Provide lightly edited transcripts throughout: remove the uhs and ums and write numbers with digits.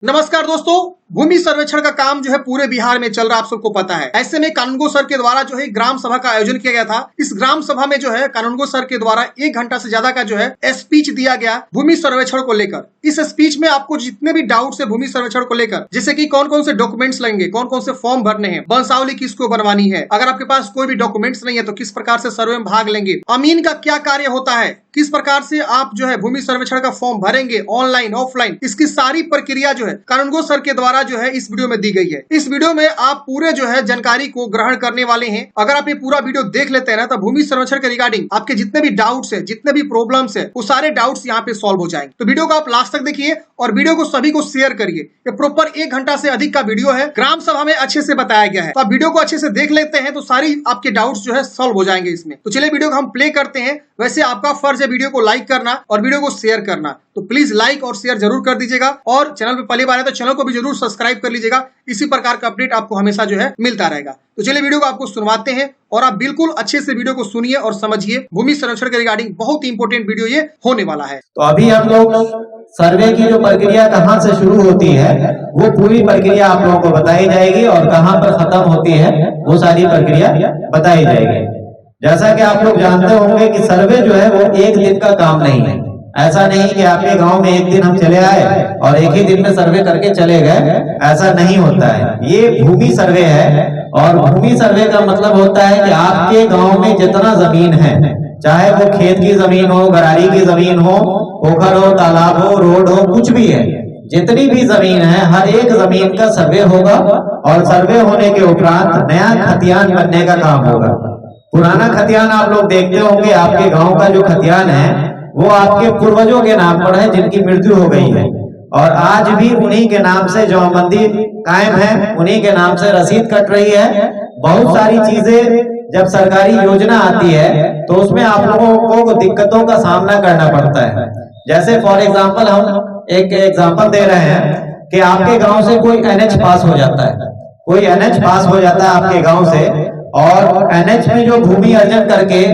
नमस्कार दोस्तों, भूमि सर्वेक्षण का काम जो है पूरे बिहार में चल रहा है, आप सबको पता है। ऐसे में कानूनगो सर के द्वारा जो है ग्राम सभा का आयोजन किया गया था। इस ग्राम सभा में जो है कानूनगो सर के द्वारा 1 घंटा से ज्यादा का जो है स्पीच दिया गया भूमि सर्वेक्षण को लेकर। इस स्पीच में आपको जितने भी डाउट्स है भूमि सर्वेक्षण को लेकर, जैसे कि कौन कौन से डॉक्यूमेंट्स लगेंगे, कौन कौन से फॉर्म भरने हैं, वंशावली किसको बनवानी है, अगर आपके पास कोई भी डॉक्यूमेंट्स नहीं है तो किस प्रकार से सर्वे में भाग लेंगे, अमीन का क्या कार्य होता है, किस प्रकार से आप जो है भूमि सर्वेक्षण का फॉर्म भरेंगे, ऑनलाइन ऑफलाइन, इसकी सारी प्रक्रिया जो है कानूनगो सर के द्वारा जो है इस वीडियो में दी गई है। इस वीडियो में आप पूरे जो है जानकारी को ग्रहण करने वाले हैं। अगर आप ये पूरा वीडियो देख लेते हैं ना, तो भूमि सर्वेक्षण के रिगार्डिंग आपके जितने भी डाउट्स है, जितने भी प्रॉब्लम्स है, वो सारे डाउट्स यहाँ पे सॉल्व हो जाएंगे। तो वीडियो को आप लास्ट तक देखिए और वीडियो को सभी को शेयर करिए। ये प्रॉपर 1 घंटा से अधिक का वीडियो है, ग्राम सभा में अच्छे से बताया गया है। तो आप वीडियो को अच्छे से देख लेते हैं तो सारी आपके डाउट्स जो है सॉल्व हो जाएंगे इसमें। तो चलिए वीडियो को हम प्ले करते हैं। वैसे आपका फर्ज है वीडियो को लाइक करना और वीडियो को शेयर करना, तो प्लीज लाइक और शेयर जरूर कर दीजिएगा। और चैनल पे पहली बार है तो चैनल को भी जरूर सब्सक्राइब कर लीजिएगा। इसी प्रकार का अपडेट आपको हमेशा जो है मिलता रहेगा। तो चलिए वीडियो को आपको सुनवाते हैं और आप बिल्कुल अच्छे से वीडियो को सुनिए और समझिए। भूमि संरक्षण के रिगार्डिंग बहुत इंपोर्टेंट वीडियो ये होने वाला है। तो अभी हम लोग सर्वे की जो प्रक्रिया कहाँ से शुरू होती है वो पूरी प्रक्रिया आप लोगों को बताई जाएगी और कहाँ पर खत्म होती है वो सारी प्रक्रिया बताई जाएगी। जैसा कि आप लोग जानते होंगे कि सर्वे जो है वो एक दिन का काम नहीं है। ऐसा नहीं कि आपके गांव में एक दिन हम चले आए और एक ही दिन में सर्वे करके चले गए, ऐसा नहीं होता है। ये भूमि सर्वे है और भूमि सर्वे का मतलब होता है कि आपके गांव में जितना जमीन है, चाहे वो खेत की जमीन हो, गरारी की जमीन हो, पोखर हो, तालाब हो, रोड हो, कुछ भी है, जितनी भी जमीन है हर एक जमीन का सर्वे होगा और सर्वे होने के उपरांत नया खतियान बनने का काम होगा। पुराना खतियान आप लोग देखते होंगे, आपके गांव का जो खतियान है वो आपके पूर्वजों के नाम पर है जिनकी मृत्यु हो गई है और आज भी उन्हीं के नाम से जमाबंदी कायम है, उन्हीं के नाम से रसीद कट रही है। बहुत सारी चीजें जब सरकारी योजना आती है तो उसमें आप लोगों को दिक्कतों का सामना करना पड़ता है। जैसे फॉर एग्जांपल हम एक एग्जांपल दे रहे हैं कि आपके गांव से कोई एनएच पास हो जाता है, कोई एनएच पास हो जाता है आपके गांव से और एनएच में जो भूमि अर्जन करके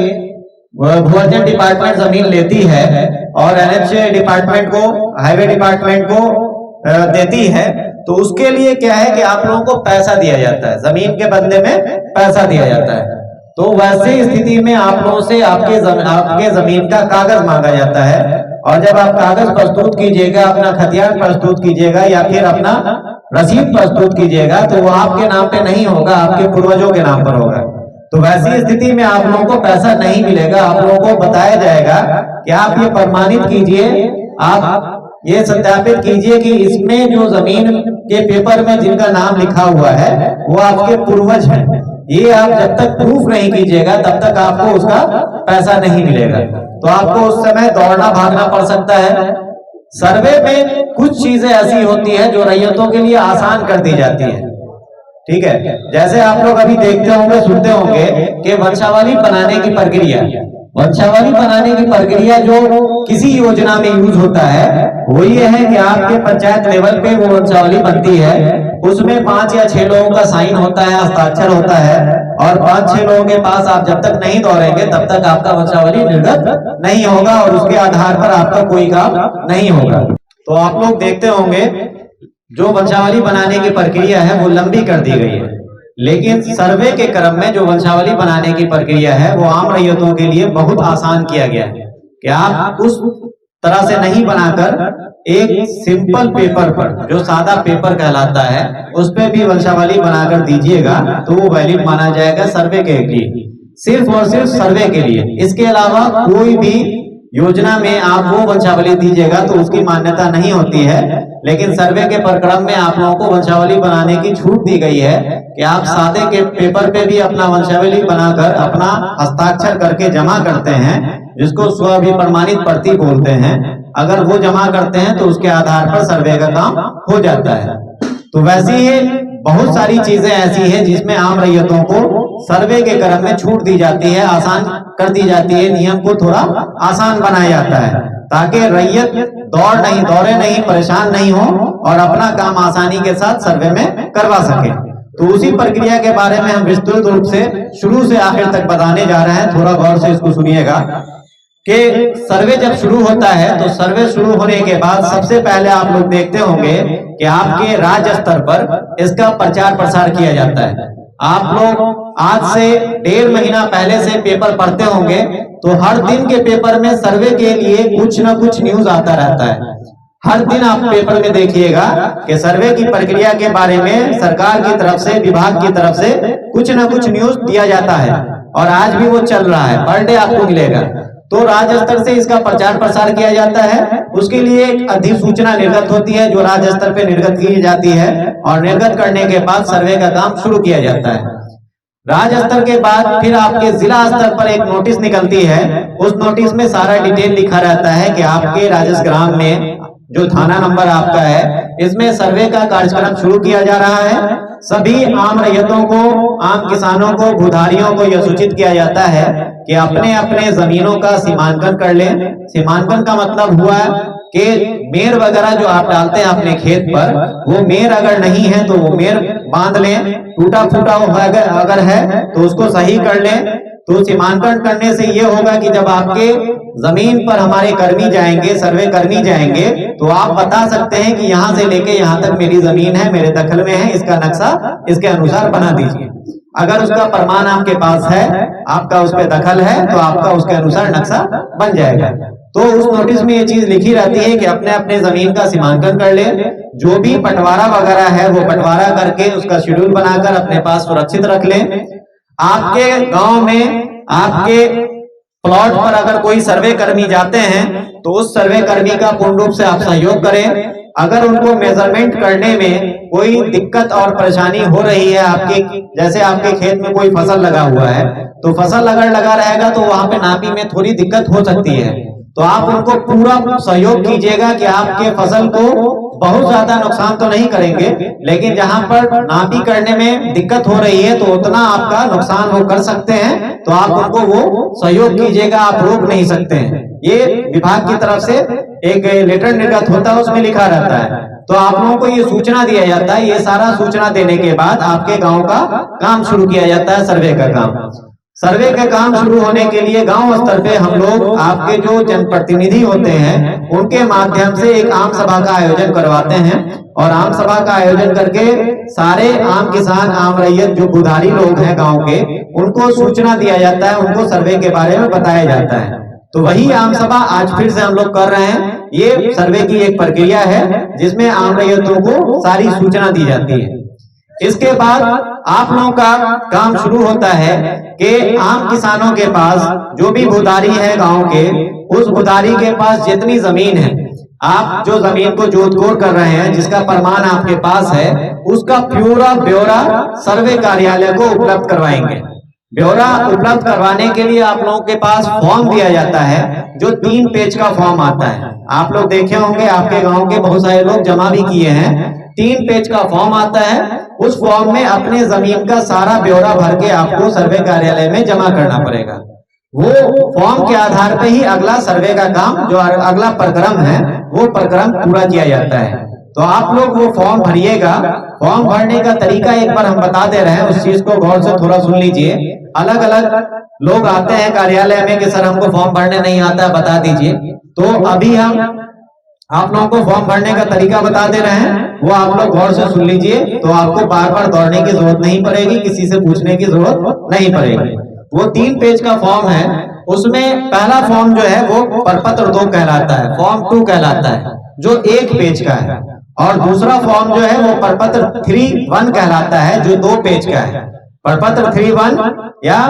भू अर्जन डिपार्टमेंट जमीन लेती है और एनएच डिपार्टमेंट को, हाईवे डिपार्टमेंट को देती है, तो उसके लिए क्या है कि आप लोगों को पैसा दिया जाता है, जमीन के बदले में पैसा दिया जाता है। तो वैसे स्थिति में आप लोगों से आपके जमीन का कागज मांगा जाता है और जब आप कागज प्रस्तुत कीजिएगा, अपना खतियान प्रस्तुत कीजिएगा या फिर अपना रसीद प्रस्तुत कीजिएगा, तो वो आपके नाम पे नहीं होगा, आपके पूर्वजों के नाम पर होगा। तो वैसी स्थिति में आप लोगों को पैसा नहीं मिलेगा। आप लोगों को बताया जाएगा कि आप ये प्रमाणित कीजिए, आप ये सत्यापित कीजिए कि इसमें जो जमीन के पेपर में जिनका नाम लिखा हुआ है वो आपके पूर्वज हैं। ये आप जब तक प्रूफ नहीं कीजिएगा तब तक आपको उसका पैसा नहीं मिलेगा। तो आपको उस समय दौड़ना भागना पड़ सकता है। सर्वे में कुछ चीजें ऐसी होती है जो रैयतों के लिए आसान कर दी जाती है, ठीक है। जैसे आप लोग अभी देखते होंगे, सुनते होंगे कि वंशावली बनाने की प्रक्रिया, वंशावली बनाने की प्रक्रिया जो किसी योजना में यूज होता है वो ये है कि आपके पंचायत लेवल पे वो वंशावली बनती है, उसमें 5 या 6 लोगों का साइन होता है, हस्ताक्षर होता है और 5-6 लोगों के पास आप जब तक नहीं दौड़ेंगे तब तक आपका वंशावली निर्गत नहीं होगा और उसके आधार पर आपका कोई काम नहीं होगा। तो आप लोग देखते होंगे जो वंशावली बनाने की प्रक्रिया है वो लंबी कर दी गई है, लेकिन सर्वे के क्रम में जो वंशावली बनाने की प्रक्रिया है वो आम रैयतों के लिए बहुत आसान किया गया है कि आप उस तरह से नहीं बनाकर एक सिंपल पेपर पर, जो सादा पेपर कहलाता है, उस पे भी वंशावली बनाकर दीजिएगा तो वो वैलिड माना जाएगा सर्वे के लिए, सिर्फ और सिर्फ सर्वे के लिए। इसके अलावा कोई भी योजना में आप वो वंशावली दीजिएगा तो उसकी मान्यता नहीं होती है। लेकिन सर्वे के प्रक्रम में आप लोगों को वंशावली बनाने की छूट दी गई है कि आप सादे के पेपर पे भी अपना वंशावली बनाकर अपना हस्ताक्षर करके जमा करते हैं, जिसको स्वअभिप्रमाणित प्रति बोलते हैं। अगर वो जमा करते हैं तो उसके आधार पर सर्वे का काम हो जाता है। तो वैसे ही बहुत सारी चीजें ऐसी हैं जिसमें आम रैयतों को सर्वे के क्रम में छूट दी जाती है, आसान कर दी जाती है, नियम को थोड़ा आसान बनाया जाता है ताकि रैयत दौड़े नहीं, परेशान नहीं हो और अपना काम आसानी के साथ सर्वे में करवा सके। तो उसी प्रक्रिया के बारे में हम विस्तृत रूप से शुरू से आखिर तक बताने जा रहे हैं, थोड़ा गौर से इसको सुनिएगा। कि सर्वे जब शुरू होता है तो सर्वे शुरू होने के बाद सबसे पहले आप लोग देखते होंगे कि आपके राज्य स्तर पर इसका प्रचार प्रसार किया जाता है। आप लोग आज से 1.5 महीना पहले से पेपर पढ़ते होंगे तो हर दिन के पेपर में सर्वे के लिए कुछ ना कुछ न्यूज आता रहता है। हर दिन आप पेपर में देखिएगा कि सर्वे की प्रक्रिया के बारे में सरकार की तरफ से, विभाग की तरफ से कुछ ना कुछ न्यूज दिया जाता है और आज भी वो चल रहा है, पर डे आपको मिलेगा। तो राज्य स्तर से इसका प्रचार प्रसार किया जाता है। उसके लिए एक अधिसूचना निर्गत होती है जो राज्य स्तर पे निर्गत की जाती है और निर्गत करने के बाद सर्वे का काम शुरू किया जाता है। राज्य स्तर के बाद फिर आपके जिला स्तर पर एक नोटिस निकलती है। उस नोटिस में सारा डिटेल लिखा रहता है कि आपके राजस्व ग्राम में जो थाना नंबर आपका है इसमें सर्वे का कार्यक्रम शुरू किया जा रहा है। सभी आम रैयतों को, आम किसानों को, भूधारियों को यह सूचित किया जाता है कि अपने अपने जमीनों का सीमांकन कर लें। सीमांकन का मतलब हुआ कि मेर वगैरह जो आप डालते हैं अपने खेत पर, वो मेर अगर नहीं है तो वो मेर बांध लें, टूटा फूटा अगर है तो उसको सही कर लें। तो सीमांकन करने से ये होगा कि जब आपके जमीन पर हमारे कर्मी जाएंगे, सर्वे कर्मी जाएंगे, तो आप बता सकते हैं कि यहाँ से लेके यहाँ तक मेरी जमीन है, मेरे दखल में है, इसका नक्शा इसके अनुसार बना दीजिए। अगर उसका प्रमाण आपके पास है, आपका उस पर दखल है, तो आपका उसके अनुसार नक्शा बन जाएगा। तो उस नोटिस में ये चीज लिखी रहती है कि अपने अपने जमीन का सीमांकन कर ले। जो भी बंटवारा वगैरह है वो बंटवारा करके उसका शेड्यूल बनाकर अपने पास सुरक्षित रख लें। आपके गांव में, आपके प्लॉट पर अगर कोई सर्वे कर्मी जाते हैं तो उस सर्वे कर्मी का पूर्ण रूप से आप सहयोग करें। अगर उनको मेजरमेंट करने में कोई दिक्कत और परेशानी हो रही है, आपके जैसे आपके खेत में कोई फसल लगा हुआ है तो फसल अगर लगा रहेगा तो वहां पे नापी में थोड़ी दिक्कत हो सकती है, तो आप उनको पूरा सहयोग कीजिएगा कि आपके फसल को बहुत ज्यादा नुकसान तो नहीं करेंगे, लेकिन जहां पर नापी करने में दिक्कत हो रही है तो उतना आपका नुकसान वो कर सकते हैं, तो आप उनको वो सहयोग कीजिएगा, आप रोक नहीं सकते हैं। ये विभाग की तरफ से एक लेटर निर्गत होता है, उसमें लिखा रहता है। तो आप लोगों को ये सूचना दिया जाता है। ये सारा सूचना देने के बाद आपके गांव का काम शुरू किया जाता है, सर्वे का काम। सर्वे का काम शुरू होने के लिए गांव स्तर पे हम लोग आपके जो जनप्रतिनिधि होते हैं उनके माध्यम से एक आम सभा का आयोजन करवाते हैं और आम सभा का आयोजन करके सारे आम किसान, आम रैयत जो बुधारी लोग हैं गांव के, उनको सूचना दिया जाता है, उनको सर्वे के बारे में बताया जाता है। तो वही आम सभा आज फिर से हम लोग कर रहे हैं। ये सर्वे की एक प्रक्रिया है जिसमें आम रैयतों को सारी सूचना दी जाती है। इसके बाद आप लोगों का काम शुरू होता है कि आम किसानों के पास जो भी भूधारी है गांव के, उस भूधारी के पास जितनी जमीन है, आप जो जमीन को जोतकोड़ कर रहे हैं, जिसका प्रमाण आपके पास है, उसका पूरा ब्यौरा सर्वे कार्यालय को उपलब्ध करवाएंगे। ब्यौरा उपलब्ध करवाने के लिए आप लोगों के पास फॉर्म दिया जाता है जो 3 पेज का फॉर्म आता है। आप लोग देखे होंगे, आपके गांव के बहुत सारे लोग जमा भी किए हैं। 3 पेज का फॉर्म आता है। उस फॉर्म में अपने जमीन का सारा ब्यौरा भर के आपको सर्वे कार्यालय में जमा करना पड़ेगा। वो फॉर्म के आधार पर ही अगला सर्वे का काम, जो अगला प्रक्रम है, वो प्रक्रम पूरा किया जाता है। तो आप लोग वो फॉर्म भरिएगा। फॉर्म भरने का तरीका एक बार हम बता दे रहे हैं, उस चीज को गौर से थोड़ा सुन लीजिए। अलग अलग लोग आते हैं कार्यालय में कि सर हमको फॉर्म भरने नहीं आता, बता दीजिए। तो अभी हम आप लोगों को फॉर्म भरने का तरीका बता दे रहे हैं, वो आप लोग गौर से सुन लीजिए। तो आपको बार बार दौड़ने की जरूरत नहीं पड़ेगी, किसी से पूछने की जरूरत नहीं पड़ेगी। वो 3 पेज का फॉर्म है। उसमें पहला फॉर्म जो है वो प्रपत्र 2 कहलाता है, फॉर्म 2 कहलाता है, जो 1 पेज का है। और दूसरा फॉर्म जो है वो प्रपत्र 3-1 कहलाता है, जो 2 पेज का है। प्रपत्र 3-1 या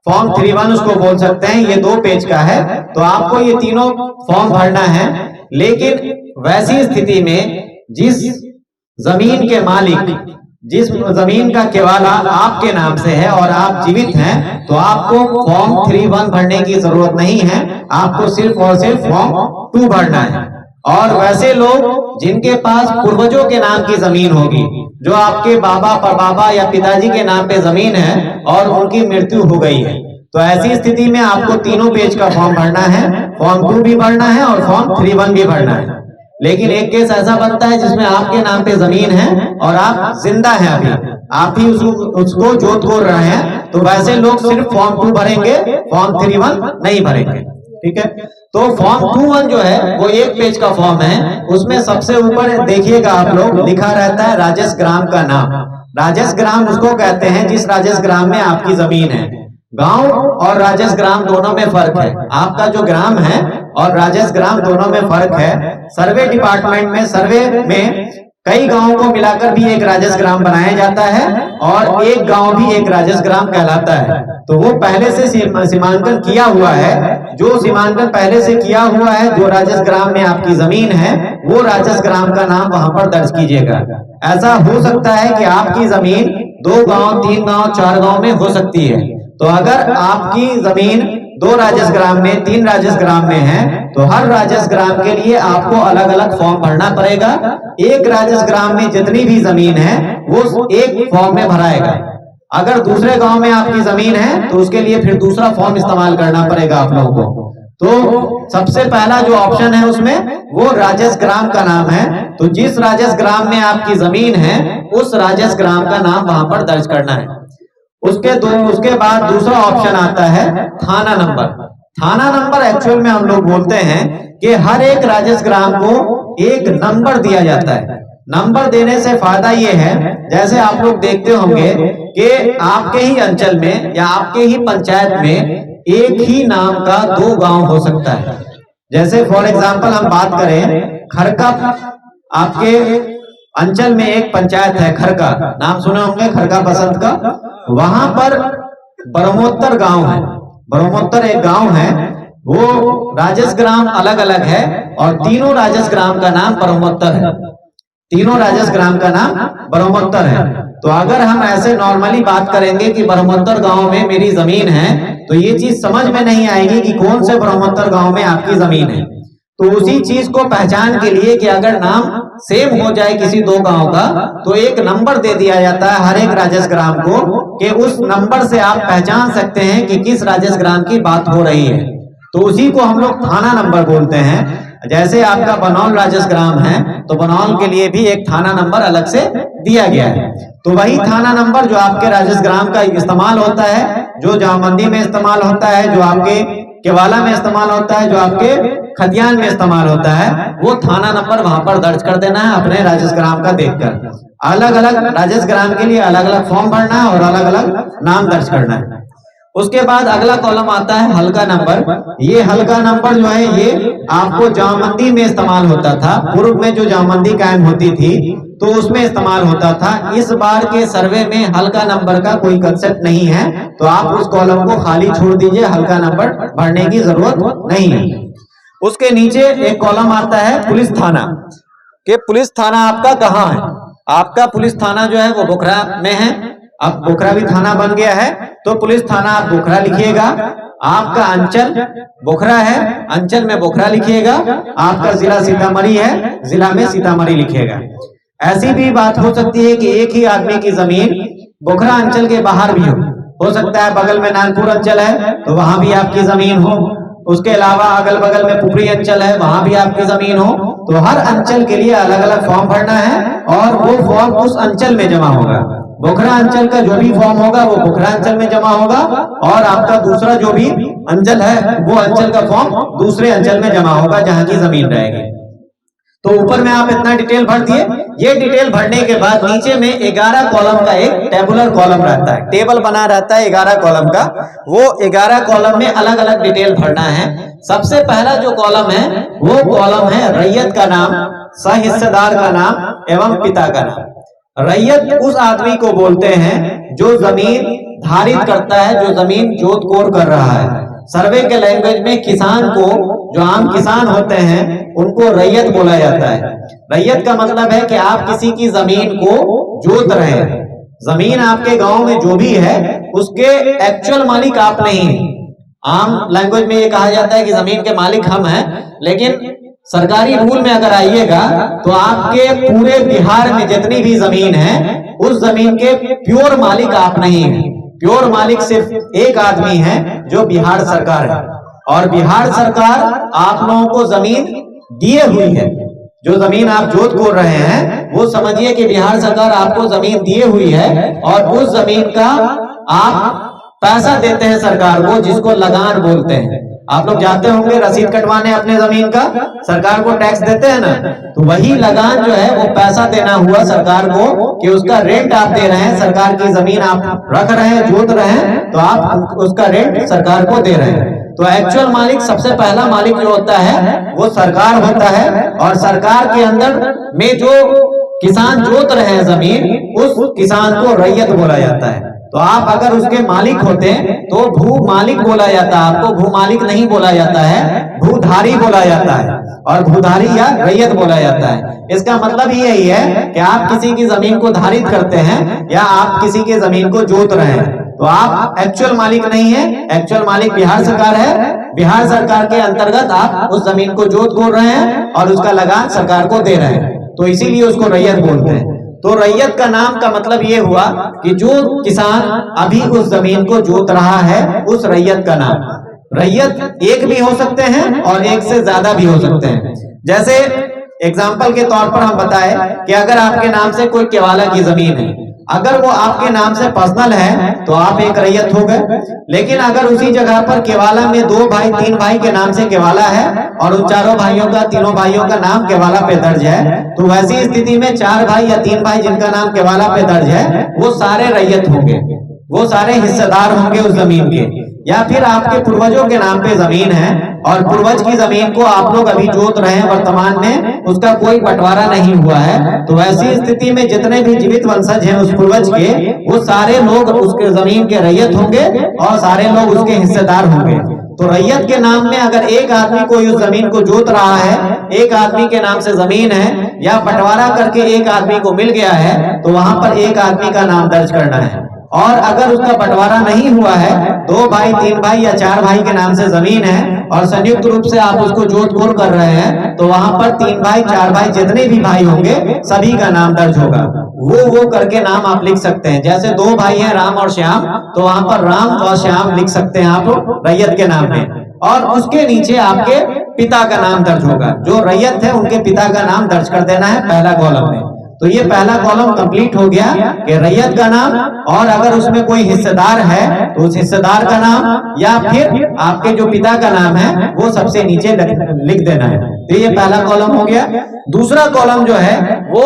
फॉर्म 3-1 उसको बोल सकते हैं, ये 2 पेज का है। तो आपको ये तीनों फॉर्म भरना है। लेकिन वैसी स्थिति में जिस जमीन के मालिक, जिस जमीन का केवाला आपके नाम से है और आप जीवित हैं, तो आपको फॉर्म 3-1 भरने की जरूरत नहीं है। आपको सिर्फ और सिर्फ फॉर्म 2 भरना है। और वैसे लोग जिनके पास पूर्वजों के नाम की जमीन होगी, जो आपके बाबा, परबाबा या पिताजी के नाम पे जमीन है और उनकी मृत्यु हो गई है, तो ऐसी स्थिति में आपको तीनों पेज का फॉर्म भरना है। फॉर्म 2 भी भरना है और फॉर्म 3-1 भी भरना है। लेकिन एक केस ऐसा बनता है जिसमें आपके नाम पे जमीन है और आप जिंदा हैं, अभी आप ही उसको जोत कोड़ रहे हैं, तो वैसे लोग सिर्फ फॉर्म 2 भरेंगे, फॉर्म 3-1 नहीं भरेंगे। ठीक है। तो फॉर्म 2-1 जो है वो 1 पेज का फॉर्म है। उसमें सबसे ऊपर देखिएगा आप लोग, लिखा रहता है राजस्व ग्राम का नाम। राजस्व ग्राम उसको कहते हैं जिस राजस्व ग्राम में आपकी जमीन है। गांव और राजस्व ग्राम दोनों में फर्क है। आपका जो ग्राम है और राजस्व ग्राम दोनों में फर्क है। सर्वे डिपार्टमेंट में सर्वे में कई गांवों को मिलाकर भी एक राजस्व ग्राम बनाया जाता है और एक गांव भी एक राजस्व ग्राम कहलाता है। तो वो पहले से सीमांकन किया हुआ है। जो सीमांकन पहले से किया हुआ है, जो राजस्व ग्राम में आपकी जमीन है, वो राजस्व ग्राम का नाम वहां पर दर्ज कीजिएगा। ऐसा हो सकता है कि आपकी जमीन 2 गांव, 3 गांव, 4 गांव में हो सकती है। तो अगर आपकी जमीन 2 राजस्व ग्राम में, 3 राजस्व ग्राम में है, तो हर राजस्व ग्राम के लिए आपको अलग अलग फॉर्म भरना पड़ेगा। एक राजस्व ग्राम में जितनी भी जमीन है वो एक फॉर्म में भराएगा। अगर दूसरे गांव में आपकी जमीन है तो उसके लिए फिर दूसरा फॉर्म इस्तेमाल करना पड़ेगा आप लोगों को। तो सबसे पहला जो ऑप्शन है उसमें वो राजस्व ग्राम का नाम है। तो जिस राजस्व ग्राम में आपकी जमीन है उस राजस्व ग्राम का नाम वहां पर दर्ज करना है। उसके बाद दूसरा ऑप्शन आता है थाना नंबर। थाना नंबर एक्चुअल में हम लोग बोलते हैं कि हर एक राजस्व ग्राम को एक नंबर दिया जाता है। नंबर देने से फायदा ये है, जैसे आप लोग देखते होंगे कि आपके ही अंचल में या आपके ही पंचायत में एक ही नाम का 2 गांव हो सकता है। जैसे फॉर एग्जांपल हम बात करें खरका, आपके अंचल में एक पंचायत है खरका, नाम सुने होंगे खरका बसंत का। वहां पर ब्रह्मोत्तर गांव है। ब्रह्मोत्तर एक गांव है, वो राजस्व ग्राम अलग अलग है और तीनों राजस्व ग्राम का नाम ब्रह्मोत्तर है। तीनों राजस्व ग्राम का नाम ब्रह्मोत्तर है। तो अगर हम ऐसे नॉर्मली बात करेंगे कि ब्रह्मोत्तर गांव में मेरी जमीन है, तो ये चीज समझ में नहीं आएगी कि कौन से ब्रह्मोत्तर गांव में आपकी जमीन है। तो उसी चीज को पहचान के लिए कि अगर नाम सेम हो जाए किसी 2 गांव का, तो एक नंबर दे दिया जाता है हर एक राजस्व ग्राम को कि उस नंबर से आप पहचान सकते हैं कि किस राजस्व ग्राम की बात हो रही है। तो उसी को हम लोग थाना नंबर बोलते हैं। जैसे आपका बनौल राजस्व ग्राम है तो बनौल के लिए भी एक थाना नंबर अलग से दिया गया है। तो वही थाना नंबर जो आपके राजस्व ग्राम का इस्तेमाल होता है, जो जामबंदी में इस्तेमाल होता है, जो आपके केवाला में इस्तेमाल होता है, जो आपके खतियान में इस्तेमाल होता है, वो थाना नंबर वहां पर दर्ज कर देना है अपने राजस्व ग्राम का देखकर। अलग अलग राजस्व ग्राम के लिए अलग अलग फॉर्म भरना है और अलग अलग नाम दर्ज करना है। उसके बाद अगला कॉलम आता है हल्का नंबर। ये हल्का नंबर जो है ये आपको जामबंदी में इस्तेमाल होता था। पूर्व में जो जामबंदी कायम होती थी तो उसमें इस्तेमाल होता था। इस बार के सर्वे में हल्का नंबर का कोई कंसेप्ट नहीं है, तो आप उस कॉलम को खाली छोड़ दीजिए, हल्का नंबर भरने की जरूरत नहीं है। उसके नीचे एक कॉलम आता है पुलिस थाना, कि पुलिस थाना आपका कहाँ है। आपका पुलिस थाना जो है वो बोखरा में है। अब बोखरा भी थाना बन गया है, तो पुलिस थाना आप बोखरा लिखिएगा। आपका अंचल बोखरा है, अंचल में बोखरा लिखिएगा। आपका जिला सीतामढ़ी है, जिला में सीतामढ़ी लिखिएगा। ऐसी भी बात हो सकती है कि एक ही आदमी की जमीन बोखरा अंचल के बाहर भी हो सकता है बगल में नानपुर अंचल है तो वहां भी आपकी जमीन हो। उसके अलावा अगल बगल में पुपरी अंचल है, वहां भी आपकी जमीन हो। तो हर अंचल के लिए अलग अलग फॉर्म भरना है और वो फॉर्म उस अंचल में जमा होगा। बोखरा अंचल का जो भी फॉर्म होगा वो बोखरा अंचल में जमा होगा और आपका दूसरा जो भी अंचल है वो अंचल का फॉर्म दूसरे अंचल में जमा होगा जहां की जमीन रहेगी। तो ऊपर में आप इतना डिटेल भर दिए। ये डिटेल भरने के बाद नीचे में 11 कॉलम का एक टेबुलर कॉलम रहता है, टेबल बना रहता है 11 कॉलम का। वो 11 कॉलम में अलग अलग डिटेल भरना है। सबसे पहला जो कॉलम है वो कॉलम है रैयत का नाम, सहिस्सेदार का नाम एवं पिता का नाम। रैयत उस आदमी को बोलते हैं जो जमीन धारित करता है, जो जमीन जोत कोर कर रहा है। सर्वे के लैंग्वेज में किसान को, जो आम किसान होते हैं, उनको रैयत बोला जाता है। रैयत का मतलब है कि आप किसी की जमीन को जोत रहे हैं। जमीन आपके गांव में जो भी है उसके एक्चुअल मालिक आप नहीं हैं। आम लैंग्वेज में ये कहा जाता है कि जमीन के मालिक हम हैं, लेकिन सरकारी रूल में अगर आइएगा तो आपके पूरे बिहार में जितनी भी जमीन है उस जमीन के प्योर मालिक आप नहीं हैं। प्योर मालिक सिर्फ एक आदमी है जो बिहार सरकार है, और बिहार सरकार आप लोगों को जमीन दिए हुई है। जो जमीन आप जोत कोर रहे हैं वो समझिए कि बिहार सरकार आपको जमीन दिए हुई है और उस जमीन का आप पैसा देते हैं सरकार को, जिसको लगान बोलते हैं। आप लोग जाते होंगे रसीद कटवाने अपने जमीन का, सरकार को टैक्स देते हैं ना, तो वही लगान जो है वो पैसा देना हुआ सरकार को, कि उसका रेंट आप दे रहे हैं, सरकार की जमीन आप रख रहे हैं, जोत रहे हैं, तो आप उसका रेंट सरकार को दे रहे हैं। तो एक्चुअल मालिक, सबसे पहला मालिक जो होता है वो सरकार होता है, और सरकार के अंदर में जो किसान जोत रहे हैं जमीन, उस किसान को रैयत बोला जाता है। तो आप अगर उसके मालिक होते हैं तो भू मालिक बोला जाता है, आपको भू मालिक नहीं बोला जाता है, भूधारी बोला जाता है, और भूधारी या रैयत बोला जाता है। इसका मतलब यही है कि आप किसी की जमीन को धारित करते हैं या आप किसी की जमीन को जोत रहे हैं, तो आप एक्चुअल मालिक नहीं है। एक्चुअल मालिक बिहार सरकार है। बिहार सरकार के अंतर्गत आप उस जमीन को जोत बोल रहे हैं और उसका लगान सरकार को दे रहे हैं, तो इसीलिए उसको रैयत बोलते हैं। तो रैयत का नाम का मतलब ये हुआ कि जो किसान अभी उस जमीन को जोत रहा है, उस रैयत का नाम। रैयत एक भी हो सकते हैं और एक से ज्यादा भी हो सकते हैं। जैसे एग्जाम्पल के तौर पर हम बताएं कि अगर आपके नाम से कोई केवाला की जमीन है, अगर वो आपके नाम से पर्सनल है तो आप एक रैयत हो गए। लेकिन अगर उसी जगह पर केवाला में 2 भाई 3 भाई के नाम से केवाला है और उन चारों भाइयों का, तीनों भाइयों का नाम केवाला पे दर्ज है, तो वैसी स्थिति में 4 भाई या 3 भाई जिनका नाम केवाला पे दर्ज है, वो सारे रैयत होंगे, वो सारे हिस्सेदार होंगे उस जमीन के। या फिर आपके पूर्वजों के नाम पे जमीन है और पूर्वज की जमीन को आप लोग अभी जोत रहे हैं, वर्तमान में उसका कोई बंटवारा नहीं हुआ है, तो वैसी स्थिति में जितने भी जीवित वंशज हैं उस पूर्वज के, वो सारे लोग उसके जमीन के रैयत होंगे और सारे लोग उसके हिस्सेदार होंगे। तो रैयत के नाम में अगर एक आदमी कोई उस जमीन को जोत रहा है, एक आदमी के नाम से जमीन है, या बंटवारा करके एक आदमी को मिल गया है, तो वहां पर एक आदमी का नाम दर्ज करना है। और अगर उसका बंटवारा नहीं हुआ है, 2 भाई 3 भाई या 4 भाई के नाम से जमीन है और संयुक्त रूप से आप उसको जोत बोल कर रहे हैं, तो वहां पर 3 भाई 4 भाई जितने भी भाई होंगे सभी का नाम दर्ज होगा। वो करके नाम आप लिख सकते हैं। जैसे 2 भाई हैं राम और श्याम, तो वहां पर राम व श्याम लिख सकते हैं आप रैयत के नाम में, और उसके नीचे आपके पिता का नाम दर्ज होगा। जो रैयत है उनके पिता का नाम दर्ज कर देना है पहला कॉलम में। तो ये पहला कॉलम कंप्लीट हो गया कि रैयत का नाम, और अगर उसमें कोई हिस्सेदार है तो उस हिस्सेदार का नाम, या फिर आपके जो पिता का नाम है वो सबसे नीचे लिख देना है। तो ये पहला कॉलम हो गया। दूसरा कॉलम जो है वो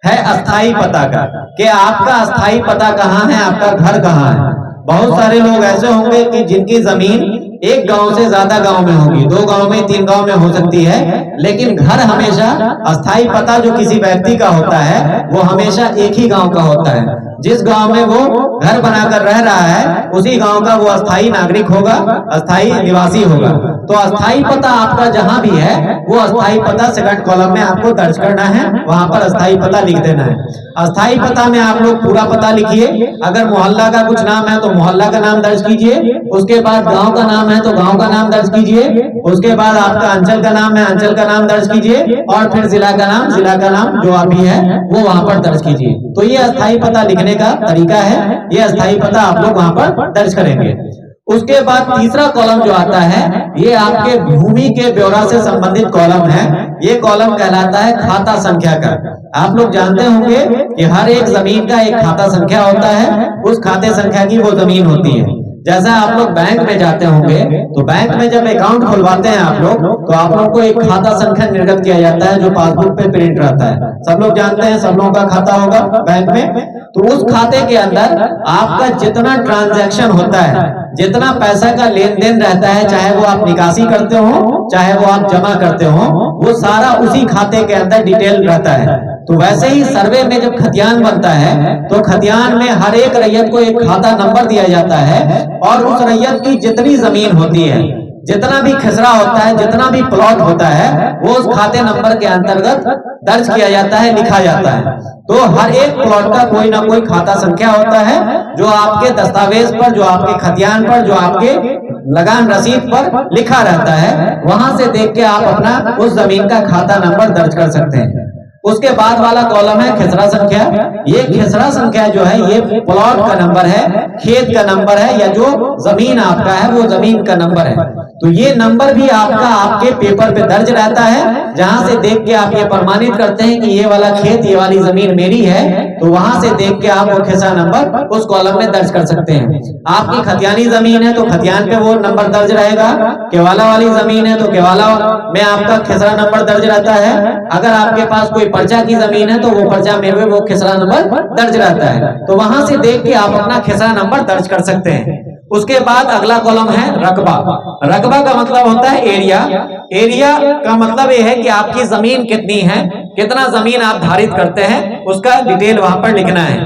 है अस्थाई पता का, कि आपका अस्थाई पता कहाँ है, आपका घर कहाँ है। बहुत सारे लोग ऐसे होंगे कि जिनकी जमीन एक गांव से ज्यादा गांव में होगी, 2 गांव में 3 गांव में हो सकती है, लेकिन घर हमेशा, अस्थाई पता जो किसी व्यक्ति का होता है वो हमेशा एक ही गांव का होता है। जिस गांव में वो घर बनाकर रह रहा है उसी गांव का वो अस्थाई नागरिक होगा, अस्थाई निवासी होगा। तो अस्थाई पता आपका जहां भी है वो अस्थाई पता सेकंड कॉलम में आपको दर्ज करना है, वहां पर अस्थाई पता लिख देना है। अस्थाई पता में आप लोग पूरा पता लिखिए। अगर मोहल्ला का कुछ नाम है तो मोहल्ला का नाम दर्ज कीजिए, उसके बाद गांव का नाम है तो गांव का नाम दर्ज कीजिए, उसके बाद आपका अंचल का नाम है, अंचल का नाम दर्ज कीजिए, और फिर जिला का नाम जो अभी है वो वहां पर दर्ज कीजिए। तो ये अस्थाई पता लिखने का तरीका है, ये अस्थाई पता आप लोग वहां पर दर्ज करेंगे। उसके बाद तीसरा कॉलम जो आता है ये आपके भूमि के ब्यौरा से संबंधित कॉलम है। ये कॉलम कहलाता है खाता संख्या का। आप लोग जानते होंगे कि हर एक जमीन का एक खाता संख्या होता है, उस खाते संख्या की वो जमीन होती है। जैसा आप लोग बैंक में जाते होंगे तो बैंक में जब अकाउंट खुलवाते हैं आप लोग, तो आप लोग को एक खाता संख्या निर्गत किया जाता है जो पासबुक पे प्रिंट रहता है। सब लोग जानते हैं, सब लोगों का खाता होगा बैंक में। तो उस खाते के अंदर आपका जितना ट्रांजैक्शन होता है, जितना पैसा का लेन देन रहता है, चाहे वो आप निकासी करते हो चाहे वो आप जमा करते हो, वो सारा उसी खाते के अंदर डिटेल रहता है। तो वैसे ही सर्वे में जब खतियान बनता है तो खतियान में हर एक रैयत को एक खाता नंबर दिया जाता है, और उस रैयत की जितनी जमीन होती है, जितना भी खसरा होता है, जितना भी प्लॉट होता है, वो उस खाते नंबर के अंतर्गत दर्ज किया जाता है, लिखा जाता है। तो हर एक प्लॉट का कोई ना कोई खाता संख्या होता है जो आपके दस्तावेज पर, जो आपके खतियान पर, जो आपके लगान रसीद पर लिखा रहता है। वहां से देख के आप अपना उस जमीन का खाता नंबर दर्ज कर सकते हैं। उसके बाद वाला कॉलम है खसरा संख्या। ये खसरा संख्या जो है ये प्लॉट का नंबर है, खेत का नंबर है, या जो जमीन आपका है वो जमीन का नंबर है। तो ये नंबर भी आपका आपके पेपर पे दर्ज रहता है, जहां से देख के आप ये प्रमाणित करते हैं कि ये वाला खेत, ये वाली जमीन मेरी है, तो वहां से देख के आप वो खसरा नंबर उस कॉलम में दर्ज कर सकते हैं। आपकी खतियानी जमीन है तो खतियान पे वो नंबर दर्ज रहेगा, केवाला वाली जमीन है तो केवाला में आपका खसरा नंबर दर्ज रहता है। अगर आपके पास कोई पर्चा की जमीन है तो वो पर्चा में वो खसरा नंबर दर्ज रहता है। तो वहां से देख के आप अपना खसरा नंबर दर्ज कर सकते हैं। उसके बाद अगला कॉलम है रकबा। रकबा का मतलब होता है एरिया। एरिया का मतलब यह है कि आपकी जमीन कितनी है, कितना जमीन आप धारित करते हैं, उसका डिटेल वहां पर लिखना है।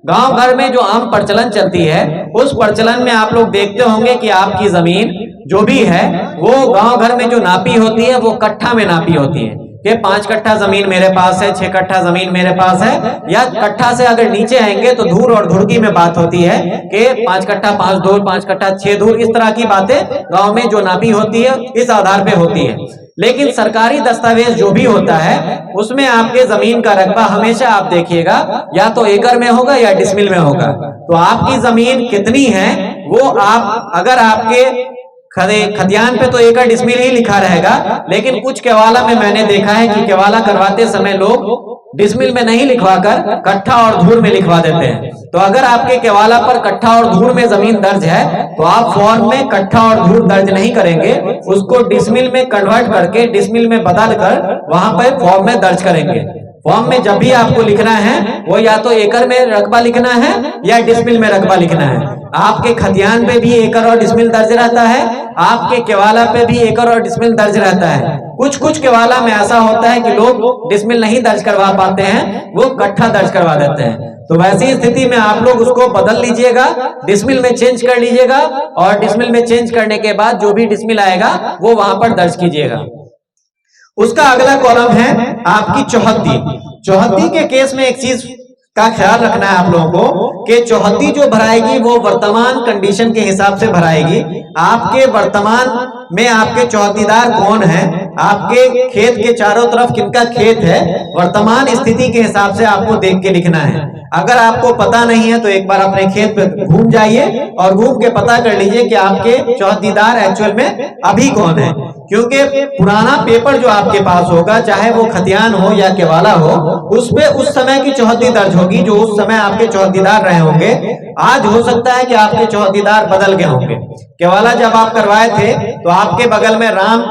गांव घर में जो आम प्रचलन चलती है उस प्रचलन में आप लोग देखते होंगे कि आपकी जमीन जो भी है वो गांव घर में जो नापी होती है वो कट्ठा में नापी होती है कि 5 कट्ठा जमीन मेरे पास है, 6 कट्ठा जमीन मेरे पास है। या कट्ठा से अगर नीचे आएंगे तो धूर और धुड़की में बात होती है कि 5 कट्ठा 5 धूर, 5 कट्ठा 6 धूर, इस तरह की बातें गांव में जो नापी होती है इस आधार पे होती है। लेकिन सरकारी दस्तावेज जो भी होता है उसमें आपके जमीन का रकबा हमेशा आप देखिएगा या तो एकड़ में होगा या डिसमिल में होगा। तो आपकी जमीन कितनी है वो आप अगर आपके खतियान पे तो एकड़ डिसमिल ही लिखा रहेगा, लेकिन कुछ केवाला में मैंने देखा है कि केवाला करवाते समय लोग डिसमिल में नहीं लिखवाकर कट्ठा और धूर में लिखवा देते हैं। तो अगर आपके केवाला पर कट्ठा और धूर में जमीन दर्ज है तो आप फॉर्म में कट्ठा और धूर दर्ज नहीं करेंगे, उसको डिसमिल में कन्वर्ट करके डिसमिल में बदल कर वहां पर फॉर्म में दर्ज करेंगे। फॉर्म में जब भी आपको लिखना है वो या तो एकड़ में रकबा लिखना है या डिसमिल में रकबा लिखना है। आपके खतियान पे भी एकड़ और डिसमिल दर्ज रहता है, आपके केवाला पे भी एकड़ और डिसमिल दर्ज रहता है। कुछ कुछ केवाला में ऐसा होता है कि लोग डिसमिल नहीं दर्ज करवा पाते हैं, वो कट्ठा दर्ज करवा देते हैं। तो वैसी स्थिति में आप लोग उसको बदल लीजिएगा, डिसमिल में चेंज कर लीजिएगा और डिसमिल में चेंज करने के बाद जो भी डिसमिल आएगा वो वहां पर दर्ज कीजिएगा। उसका अगला कॉलम है आपकी चौहद्दी। चौहद्दी के केस में एक चीज का ख्याल रखना है आप लोगों को कि चौहद्दी जो भराएगी वो वर्तमान कंडीशन के हिसाब से भराएगी। आपके वर्तमान में आपके चौहद्दीदार कौन है, आपके खेत के चारों तरफ किनका खेत है, वर्तमान स्थिति के हिसाब से आपको देख के लिखना है। अगर आपको पता नहीं है तो एक बार अपने खेत पे घूम जाइए और घूम के पता कर लीजिए कि आपके चौहद्दीदार एक्चुअल में अभी कौन है। क्योंकि पुराना पेपर जो आपके पास होगा, चाहे वो खतियान हो या केवाला हो, उसपे उस समय की चौहद्दी दर्ज होगी जो उस समय आपके चौहद्दीदार रहे होंगे। आज हो सकता है कि आपके चौहद्दीदार बदल गए होंगे। केवाला जब आप करवाए थे तो आपके बगल में राम,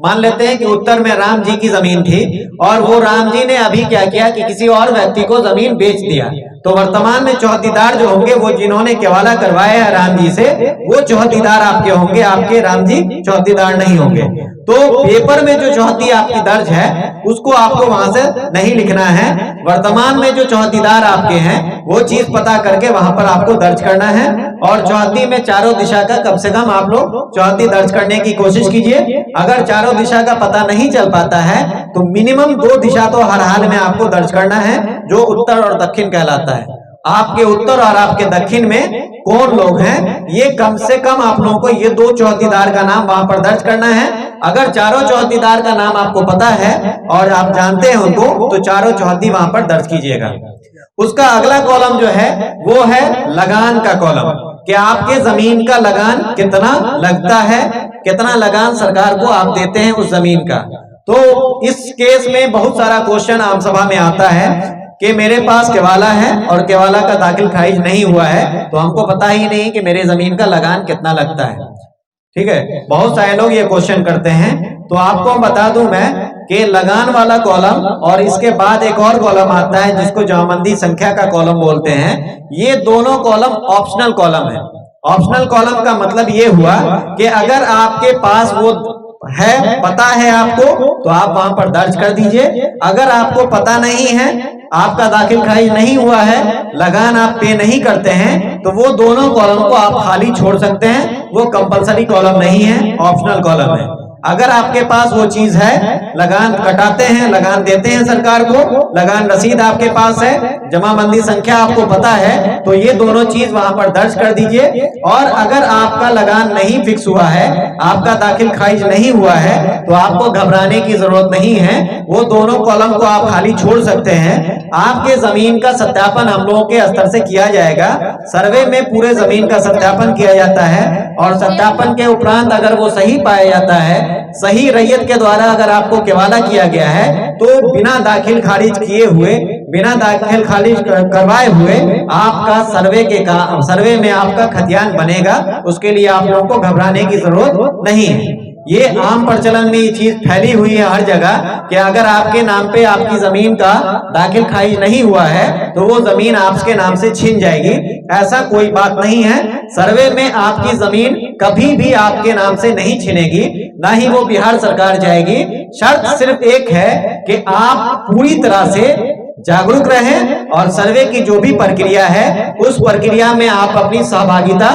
मान लेते हैं कि उत्तर में राम जी की जमीन थी और वो राम जी ने अभी क्या किया कि किसी और व्यक्ति को जमीन बेच दिया। तो वर्तमान में चौहद्दीदार जो होंगे वो जिन्होंने केवाला करवाया है राम जी से, वो चौहद्दीदार आपके होंगे, आपके राम जी चौहद्दीदार नहीं होंगे। तो पेपर में जो चौहद्दी आपकी दर्ज है उसको आपको वहां से नहीं लिखना है। वर्तमान में जो चौहद्दीदार आपके हैं वो चीज पता करके वहां पर आपको दर्ज करना है। और चौहद्दी में चारों दिशा का कम से कम आप लोग चौहद्दी दर्ज करने की कोशिश कीजिए। अगर चारों दिशा का पता नहीं चल पाता है तो मिनिमम 2 दिशा तो हर हाल में आपको दर्ज करना है, जो उत्तर और दक्षिण कहलाता है। आपके उत्तर और आपके दक्षिण में कौन लोग हैं, ये कम से कम आप लोगों को ये 2 चौहद्दीदार का नाम वहां पर दर्ज करना है। अगर चारों चौहद्दीदार का नाम आपको पता है और आप जानते हैं उनको, तो चारों चौहद्दी वहां पर दर्ज कीजिएगा। उसका अगला कॉलम जो है वो है लगान का कॉलम, कि आपके जमीन का लगान कितना लगता है, कितना लगान सरकार को आप देते हैं उस जमीन का। तो इस केस में बहुत सारा क्वेश्चन आम सभा में आता है कि मेरे पास केवाला है और केवाला का दाखिल खारिज नहीं हुआ है, तो हमको पता ही नहीं कि मेरे जमीन का लगान कितना लगता है। ठीक है, बहुत सारे लोग ये क्वेश्चन करते हैं। तो आपको बता दूं मैं कि लगान वाला कॉलम और इसके बाद एक और कॉलम आता है जिसको जमाबंदी संख्या का कॉलम बोलते हैं। ये दोनों कॉलम ऑप्शनल कॉलम है। ऑप्शनल कॉलम का मतलब ये हुआ कि अगर आपके पास वो है, पता है आपको, तो आप वहां पर दर्ज कर दीजिए। अगर आपको पता नहीं है, आपका दाखिल खारिज नहीं हुआ है, लगान आप पे नहीं करते हैं, तो वो दोनों कॉलम को आप खाली छोड़ सकते हैं। वो कंपलसरी कॉलम नहीं है, ऑप्शनल कॉलम है। अगर आपके पास वो चीज है, लगान कटाते हैं, लगान देते हैं सरकार को, लगान रसीद आपके पास है, जमाबंदी संख्या आपको पता है, तो ये दोनों चीज वहां पर दर्ज कर दीजिए। और अगर आपका लगान नहीं फिक्स हुआ है, आपका दाखिल खारिज नहीं हुआ है, तो आपको घबराने की जरूरत नहीं है। वो दोनों कॉलम को आप खाली छोड़ सकते हैं। आपके जमीन का सत्यापन हम लोगों के स्तर से किया जाएगा। सर्वे में पूरे जमीन का सत्यापन किया जाता है और सत्यापन के उपरांत अगर वो सही पाया जाता है सही रैयत के द्वारा अगर आपको केवाला किया गया है तो बिना दाखिल खारिज किए हुए, बिना दाखिल खारिज करवाए हुए आपका सर्वे में आपका खतियान बनेगा। उसके लिए आप लोगों को घबराने की जरूरत नहीं है। ये आम प्रचलन में ये चीज फैली हुई है हर जगह कि अगर आपके नाम पे आपकी जमीन का दाखिल खारिज नहीं हुआ है तो वो जमीन आपके नाम से छीन जाएगी। ऐसा कोई बात नहीं है। सर्वे में आपकी जमीन कभी भी आपके नाम से नहीं छीनेगी, ना ही वो बिहार सरकार जाएगी। शर्त सिर्फ एक है कि आप पूरी तरह से जागरूक रहें और सर्वे की जो भी प्रक्रिया है उस प्रक्रिया में आप अपनी सहभागिता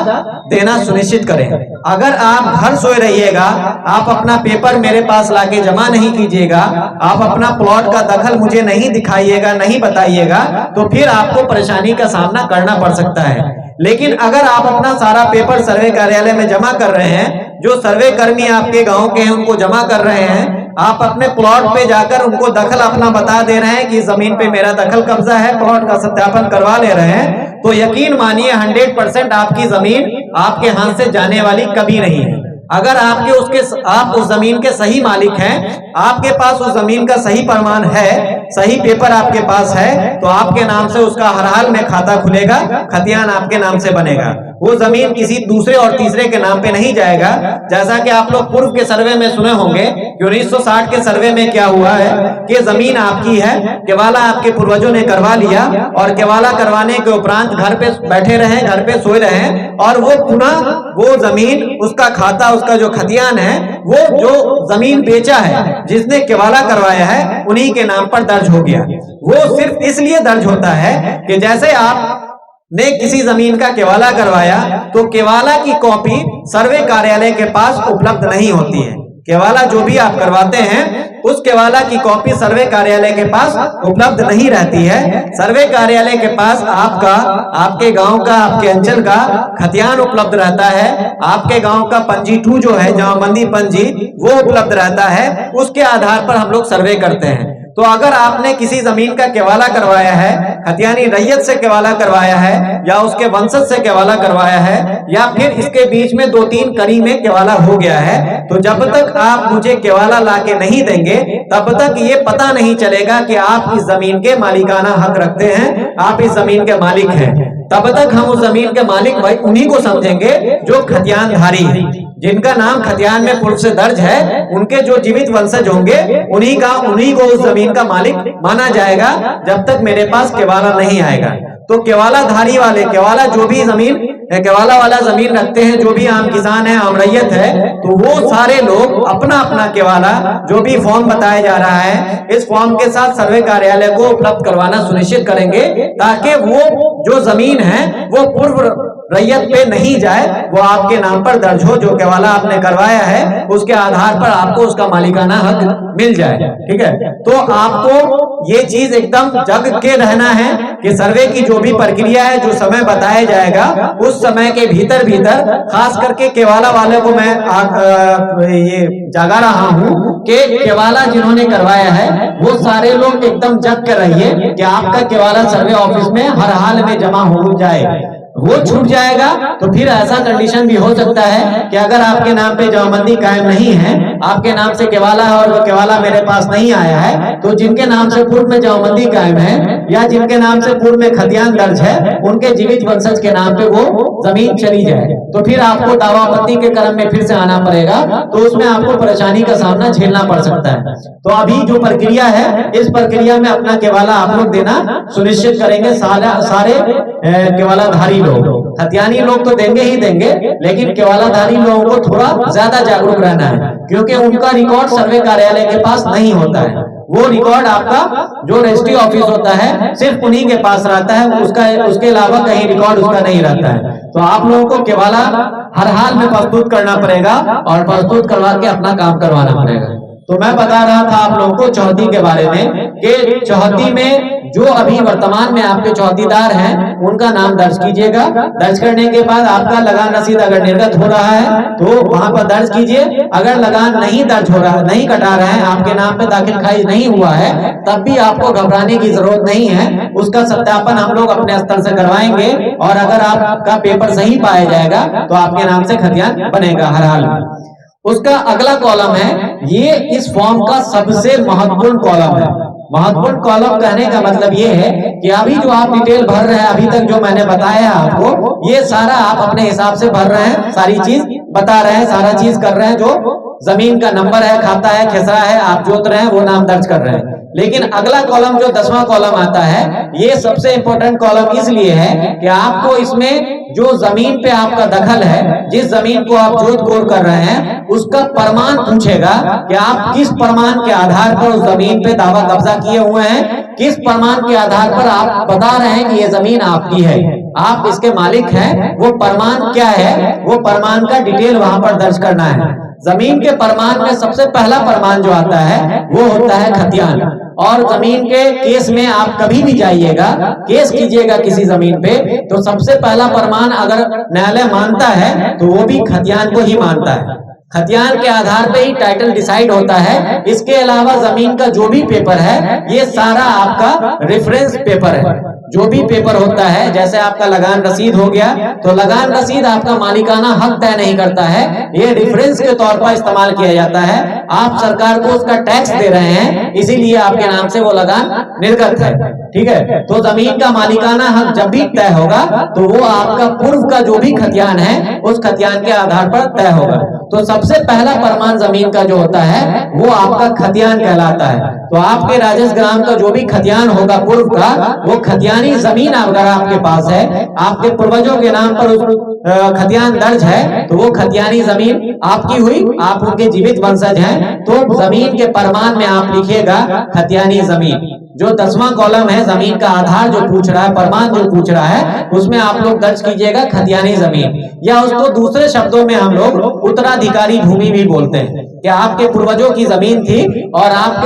देना सुनिश्चित करें। अगर आप घर सोए रहिएगा, आप अपना पेपर मेरे पास लाके जमा नहीं कीजिएगा, आप अपना प्लॉट का दखल मुझे नहीं दिखाइएगा, नहीं बताइएगा, तो फिर आपको परेशानी का सामना करना पड़ सकता है। लेकिन अगर आप अपना सारा पेपर सर्वे कार्यालय में जमा कर रहे हैं, जो सर्वे कर्मी आपके गांव के हैं उनको जमा कर रहे हैं, आप अपने प्लॉट पे जाकर उनको दखल अपना बता दे रहे हैं कि जमीन पे मेरा दखल कब्जा है, प्लॉट का सत्यापन करवा ले रहे हैं, तो यकीन मानिए 100% आपकी जमीन आपके हाथ से जाने वाली कभी नहीं है। अगर आप उस जमीन के सही मालिक हैं, आपके पास उस जमीन का सही प्रमाण है, सही पेपर आपके पास है, तो आपके नाम से उसका हर हाल में खाता खुलेगा, खतियान आपके नाम से बनेगा। वो जमीन किसी दूसरे और तीसरे के नाम पे नहीं जाएगा। जैसा कि आप लोग पूर्व के सर्वे में सुने होंगे कि 1960 के सर्वे में क्या हुआ है कि जमीन आपकी है, केवाला आपके पूर्वजों ने करवा लिया और केवाला करवाने के उपरांत घर पे बैठे रहे, घर पे सोए रहे और वो पुनः वो जमीन, उसका खाता, उसका जो खतियान है, वो जो जमीन बेचा है, जिसने केवाला करवाया है, उन्हीं के नाम पर दर्ज हो गया। वो सिर्फ इसलिए दर्ज होता है कि जैसे आप ने किसी जमीन का केवाला करवाया तो केवाला की कॉपी सर्वे कार्यालय के पास उपलब्ध नहीं होती है। केवाला जो भी आप करवाते हैं उस केवाला की कॉपी सर्वे कार्यालय के पास उपलब्ध नहीं रहती है। सर्वे कार्यालय के पास आपका, आपके गांव का, आपके अंचल का खतियान उपलब्ध रहता है। आपके गांव का पंजी 2 जो है, जमाबंदी पंजी, वो उपलब्ध रहता है। उसके आधार पर हम लोग सर्वे करते हैं। तो अगर आपने किसी जमीन का केवाला करवाया है, खतियानी रैयत से केवाला करवाया है, या उसके वंशज से केवाला करवाया है, या फिर इसके बीच में 2-3 कड़ी में केवाला हो गया है, तो जब तक आप मुझे केवाला लाके नहीं देंगे तब तक ये पता नहीं चलेगा कि आप इस जमीन के मालिकाना हक रखते हैं, आप इस जमीन के मालिक हैं। तब तक हम उस जमीन के मालिक भाई उन्हीं को समझेंगे जो खतियानधारी है, जिनका नाम खतियान में पूर्व से दर्ज है। उनके जो जीवित वंशज होंगे उन्हीं को उस जमीन का मालिक माना जाएगा जब तक मेरे पास केवाला नहीं आएगा। तो केवाला धारी वाले, केवाला जो भी जमीन, केवाला वाला जमीन रखते हैं, जो भी आम किसान है, आम रैयत है, तो वो सारे लोग अपना अपना केवाला जो भी फॉर्म बताया जा रहा है, इस फॉर्म के साथ सर्वे कार्यालय को उपलब्ध करवाना सुनिश्चित करेंगे, ताकि वो जो जमीन है वो पूर्व रैयत पे नहीं जाए, वो आपके नाम पर दर्ज हो। जो केवाला आपने करवाया है उसके आधार पर आपको उसका मालिकाना हक मिल जाए। ठीक है, तो आपको ये चीज एकदम जग के रहना है कि सर्वे की जो भी प्रक्रिया है, जो समय बताया जाएगा, उस समय के भीतर खास करके केवाला वाले को मैं ये जागा रहा हूं कि केवाला जिन्होंने करवाया है वो सारे लोग एकदम जग के रहिए कि आपका केवाला सर्वे ऑफिस में हर हाल में जमा हो जाए। वो छूट जाएगा तो फिर ऐसा कंडीशन भी हो सकता है कि अगर आपके नाम पे जमाबंदी कायम नहीं है, आपके नाम से केवाला है और वो केवाला मेरे पास नहीं आया है, तो जिनके नाम से पूर्व में जमाबंदी कायम है या जिनके नाम से पूर्व में खतियान दर्ज है, उनके जीवित वंशज के नाम पे वो जमीन चली जाए तो फिर आपको दावा आपत्ति के क्रम में फिर से आना पड़ेगा, तो उसमें आपको परेशानी का सामना झेलना पड़ सकता है। तो अभी जो प्रक्रिया है, इस प्रक्रिया में अपना केवाला आप लोग देना सुनिश्चित करेंगे। सारे केवालाधारी लोग, खतियानी लोग तो देंगे ही देंगे, लेकिन केवालाधारी लोगों को थोड़ा ज्यादा जागरूक रहना है, क्योंकि उनका रिकॉर्ड सर्वे कार्यालय के पास नहीं होता है। वो रिकॉर्ड आपका जो रजिस्ट्री ऑफिस होता है सिर्फ उन्हीं के पास रहता है, उसके अलावा कहीं रिकॉर्ड उसका नहीं रहता है। तो आप लोगों को केवाला हर हाल में प्रस्तुत करना पड़ेगा और प्रस्तुत करवा के अपना काम करवाना पड़ेगा। तो मैं बता रहा था आप लोगों को चौहदी के बारे में कि चौहदी में जो अभी वर्तमान में आपके चौहदीदार हैं उनका नाम दर्ज कीजिएगा। दर्ज करने के बाद आपका लगान रसीद अगर निर्गत हो रहा है तो वहां पर दर्ज कीजिए। अगर लगान नहीं दर्ज हो रहा है, नहीं कटा रहा है, आपके नाम पे दाखिल खारिज नहीं हुआ है, तब भी आपको घबराने की जरूरत नहीं है। उसका सत्यापन हम लोग अपने स्तर से करवाएंगे और अगर आपका पेपर सही पाया जाएगा तो आपके नाम से खतियान बनेगा हर हाल में। उसका अगला कॉलम है, ये इस फॉर्म का सबसे महत्वपूर्ण कॉलम है। महत्वपूर्ण कॉलम कहने का मतलब ये है कि अभी जो आप डिटेल भर रहे हैं, अभी तक जो मैंने बताया आपको, ये सारा आप अपने हिसाब से भर रहे हैं, सारी चीज बता रहे हैं, सारा चीज कर रहे हैं। जो जमीन का नंबर है, खाता है, खेसरा है, आप जोत रहे हैं, वो नाम दर्ज कर रहे हैं। लेकिन अगला कॉलम जो 10वां कॉलम आता है, ये सबसे इंपॉर्टेंट कॉलम इसलिए है कि आपको इसमें जो जमीन पे आपका दखल है, जिस जमीन को आप जोत कोर कर रहे हैं, उसका प्रमाण पूछेगा कि आप किस प्रमाण के आधार पर उस जमीन पे दावा कब्जा किए हुए हैं, किस प्रमाण के आधार पर आप बता रहे हैं कि ये जमीन आपकी है, आप इसके मालिक हैं। वो प्रमाण क्या है, वो प्रमाण का डिटेल वहां पर दर्ज करना है। जमीन के प्रमाण में सबसे पहला प्रमाण जो आता है वो होता है खतियान। और जमीन के केस में आप कभी भी जाइएगा, केस कीजिएगा किसी जमीन पे, तो सबसे पहला प्रमाण अगर न्यायालय मानता है तो वो भी खतियान को ही मानता है। खतियान के आधार पे ही टाइटल डिसाइड होता है। इसके अलावा जमीन का जो भी पेपर है, ये सारा आपका रेफरेंस पेपर है। जो भी पेपर होता है, जैसे आपका लगान रसीद हो गया, तो लगान रसीद आपका मालिकाना हक तय नहीं करता है, ये रेफरेंस के तौर पर इस्तेमाल किया जाता है। आप सरकार को उसका टैक्स दे रहे हैं, इसीलिए आपके नाम से वो लगान निर्गत है। ठीक है, तो जमीन का मालिकाना हक जब भी तय होगा तो वो आपका पूर्व का जो भी खतियान है, उस खतियान के आधार पर तय होगा। तो सबसे पहला प्रमाण जमीन का जो होता है वो आपका खतियान कहलाता है। तो आपके राजस्व ग्राम का जो भी खतियान होगा पूर्व का, वो खतियानी जमीन अगर आपके पास है, आपके पूर्वजों के नाम पर उस खतियान दर्ज है, तो वो खतियानी जमीन आपकी हुई, आप उनके जीवित वंशज हैं। तो जमीन के प्रमाण में आप लिखिएगा खतियानी जमीन। जो 10वां कॉलम है, जमीन का आधार जो पूछ रहा है, प्रमाण जो पूछ रहा है, उसमें आप लोग दर्ज कीजिएगा खतियानी जमीन, या उसको दूसरे शब्दों में हम लोग उत्तराधिकारी भूमि भी बोलते हैं कि आपके पूर्वजों की जमीन थी और आप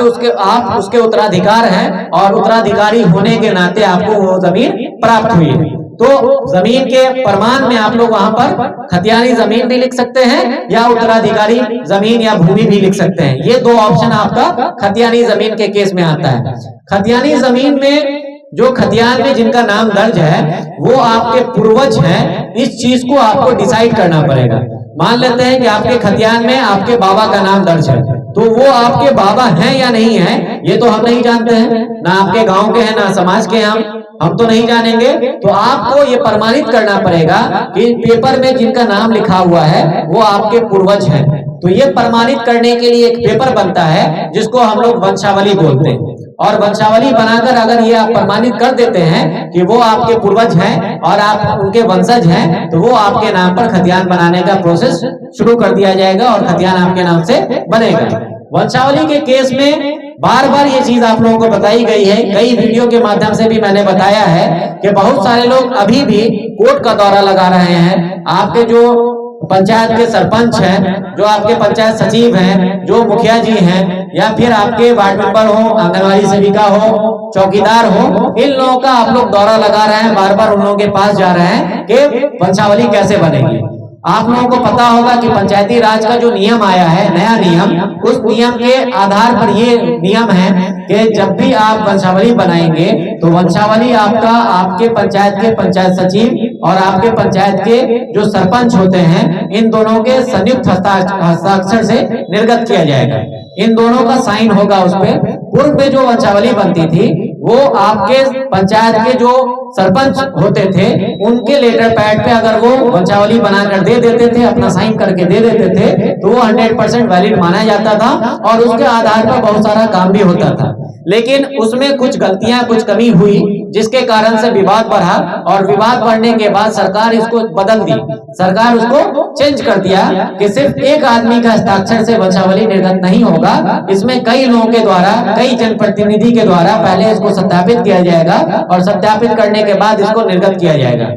उसके उत्तराधिकार हैं, और उत्तराधिकारी होने के नाते आपको वो जमीन प्राप्त हुई है। तो जमीन के प्रमाण में आप लोग वहां पर खतियानी जमीन भी लिख सकते हैं, या उत्तराधिकारी जमीन या भूमि भी लिख सकते हैं। ये दो ऑप्शन आपका खतियानी जमीन के केस में आता है। खतियानी जमीन में जो खतियान में जिनका नाम दर्ज है, वो आपके पूर्वज हैं। इस चीज को आपको डिसाइड करना पड़ेगा। मान लेते हैं कि आपके खतियान में आपके बाबा का नाम दर्ज है, तो वो आपके बाबा हैं या नहीं है, ये तो हम नहीं जानते हैं, ना आपके गांव के हैं, ना समाज के हैं, हम तो नहीं जानेंगे। तो आपको ये प्रमाणित करना पड़ेगा कि पेपर में जिनका नाम लिखा हुआ है वो आपके पूर्वज हैं। तो ये प्रमाणित करने के लिए एक पेपर बनता है जिसको हम लोग वंशावली बोलते हैं। और वंशावली बनाकर अगर ये आप प्रमाणित कर देते हैं कि वो आपके पूर्वज हैं और आप उनके वंशज हैं, तो वो आपके नाम पर खतियान बनाने का प्रोसेस शुरू कर दिया जाएगा और खतियान आपके नाम से बनेगा। वंशावली के केस में बार बार ये चीज आप लोगों को बताई गई है, कई वीडियो के माध्यम से भी मैंने बताया है कि बहुत सारे लोग अभी भी कोर्ट का दौरा लगा रहे हैं। आपके जो पंचायत के सरपंच हैं, जो आपके पंचायत सचिव हैं, जो मुखिया जी हैं, या फिर आपके वार्ड मेंबर हो, आंगनबाड़ी सेविका हो, चौकीदार हो, इन लोगों का आप लोग दौरा लगा रहे हैं, बार बार उन लोगों के पास जा रहे हैं कि वंशावली कैसे बनेगी। आप लोगों को पता होगा कि पंचायती राज का जो नियम आया है, नया नियम, उस नियम के आधार पर ये नियम है कि जब भी आप वंशावली बनाएंगे तो वंशावली आपका आपके पंचायत के पंचायत सचिव और आपके पंचायत के जो सरपंच होते हैं, इन दोनों के संयुक्त हस्ताक्षर से निर्गत किया जाएगा। इन दोनों का साइन होगा उस पे। पूर्व में जो वंशावली बनती थी वो आपके पंचायत के जो सरपंच होते थे उनके लेटर पैड पे अगर वो वंशावली बनाकर दे देते थे, अपना साइन करके दे देते थे, तो वो 100% वैलिड माना जाता था और उसके आधार पर बहुत सारा काम भी होता था। लेकिन उसमें कुछ गलतियां, कुछ कमी हुई, जिसके कारण से विवाद बढ़ा, और विवाद बढ़ने के बाद सरकार इसको बदल दी। सरकार उसको चेंज कर दिया कि सिर्फ एक आदमी का हस्ताक्षर से वंशावली निर्गत नहीं होगा, इसमें कई लोगों के द्वारा, कई जनप्रतिनिधि के द्वारा पहले इसको सत्यापित किया जाएगा और सत्यापित करने के बाद इसको निर्गत किया जाएगा।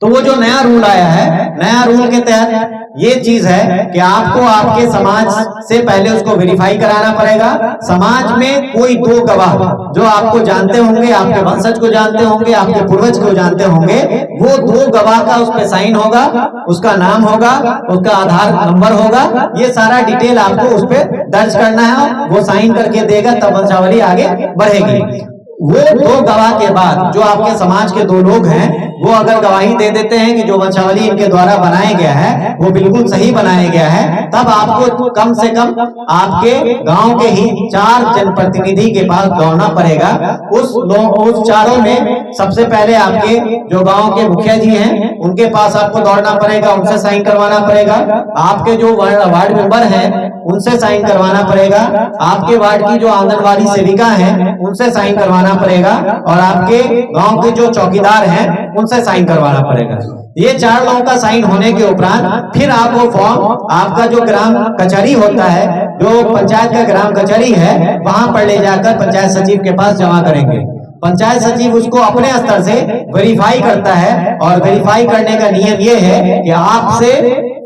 तो वो जो नया रूल आया है, नया रूल के तहत ये चीज है कि आपको आपके समाज से पहले उसको वेरीफाई कराना पड़ेगा। समाज में कोई दो गवाह जो आपको जानते होंगे, आपके वंशज को जानते होंगे, आपके पूर्वज को जानते होंगे, वो दो गवाह का उस पर साइन होगा, उसका नाम होगा, उसका आधार नंबर होगा, ये सारा डिटेल आपको उस पर दर्ज करना है। वो साइन करके देगा तब वंशावली आगे बढ़ेगी। वो दो गवाह के बाद जो आपके समाज के दो लोग हैं वो अगर गवाही दे देते हैं कि जो वंशावली इनके द्वारा बनाया गया है वो बिल्कुल सही बनाया गया है, तब आपको कम से कम आपके गांव के ही 4 जनप्रतिनिधि के पास दौड़ना पड़ेगा। उस चारों में सबसे पहले आपके जो गांव के मुखिया जी हैं उनके पास आपको दौड़ना पड़ेगा, उनसे साइन करवाना पड़ेगा। आपके जो वार्ड मेंबर हैं उनसे साइन करवाना पड़ेगा। आपके वार्ड की जो आंगनवाड़ी सेविका हैं उनसे साइन करवाना पड़ेगा और आपके गांव के जो चौकीदार हैं उनसे साइन करवाना पड़ेगा। ये 4 लोगों का साइन होने के उपरांत फिर आप वो फॉर्म आपका जो ग्राम कचहरी होता है, जो पंचायत का ग्राम कचहरी है, वहां पर ले जाकर पंचायत सचिव के पास जमा करेंगे। पंचायत सचिव उसको अपने स्तर से वेरीफाई करता है और वेरीफाई करने का नियम ये है कि आपसे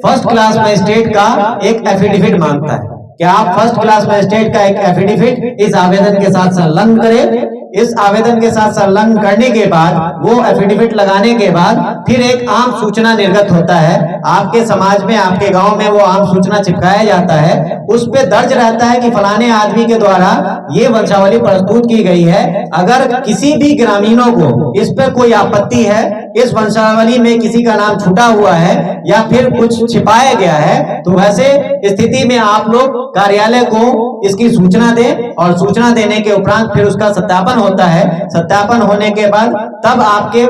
फर्स्ट क्लास मजिस्ट्रेट का एक एफिडेविट मांगता है कि आप फर्स्ट क्लास मजिस्ट्रेट का एक एफिडेविट इस आवेदन के साथ संलग्न करें। इस आवेदन के साथ संलग्न करने के बाद वो एफिडेविट लगाने के बाद फिर एक आम सूचना निर्गत होता है। आपके समाज में, आपके गांव में वो आम सूचना चिपकाया जाता है। उस पे दर्ज रहता है कि फलाने आदमी के द्वारा ये वंशावली प्रस्तुत की गई है। अगर किसी भी ग्रामीणों को इस पे कोई आपत्ति है, इस वंशावली में किसी का नाम छूटा हुआ है या फिर कुछ छिपाया गया है, तो वैसे स्थिति में आप लोग कार्यालय को इसकी सूचना दें और सूचना देने के उपरांत फिर उसका सत्यापन होता है। सत्यापन होने के बाद तब आपके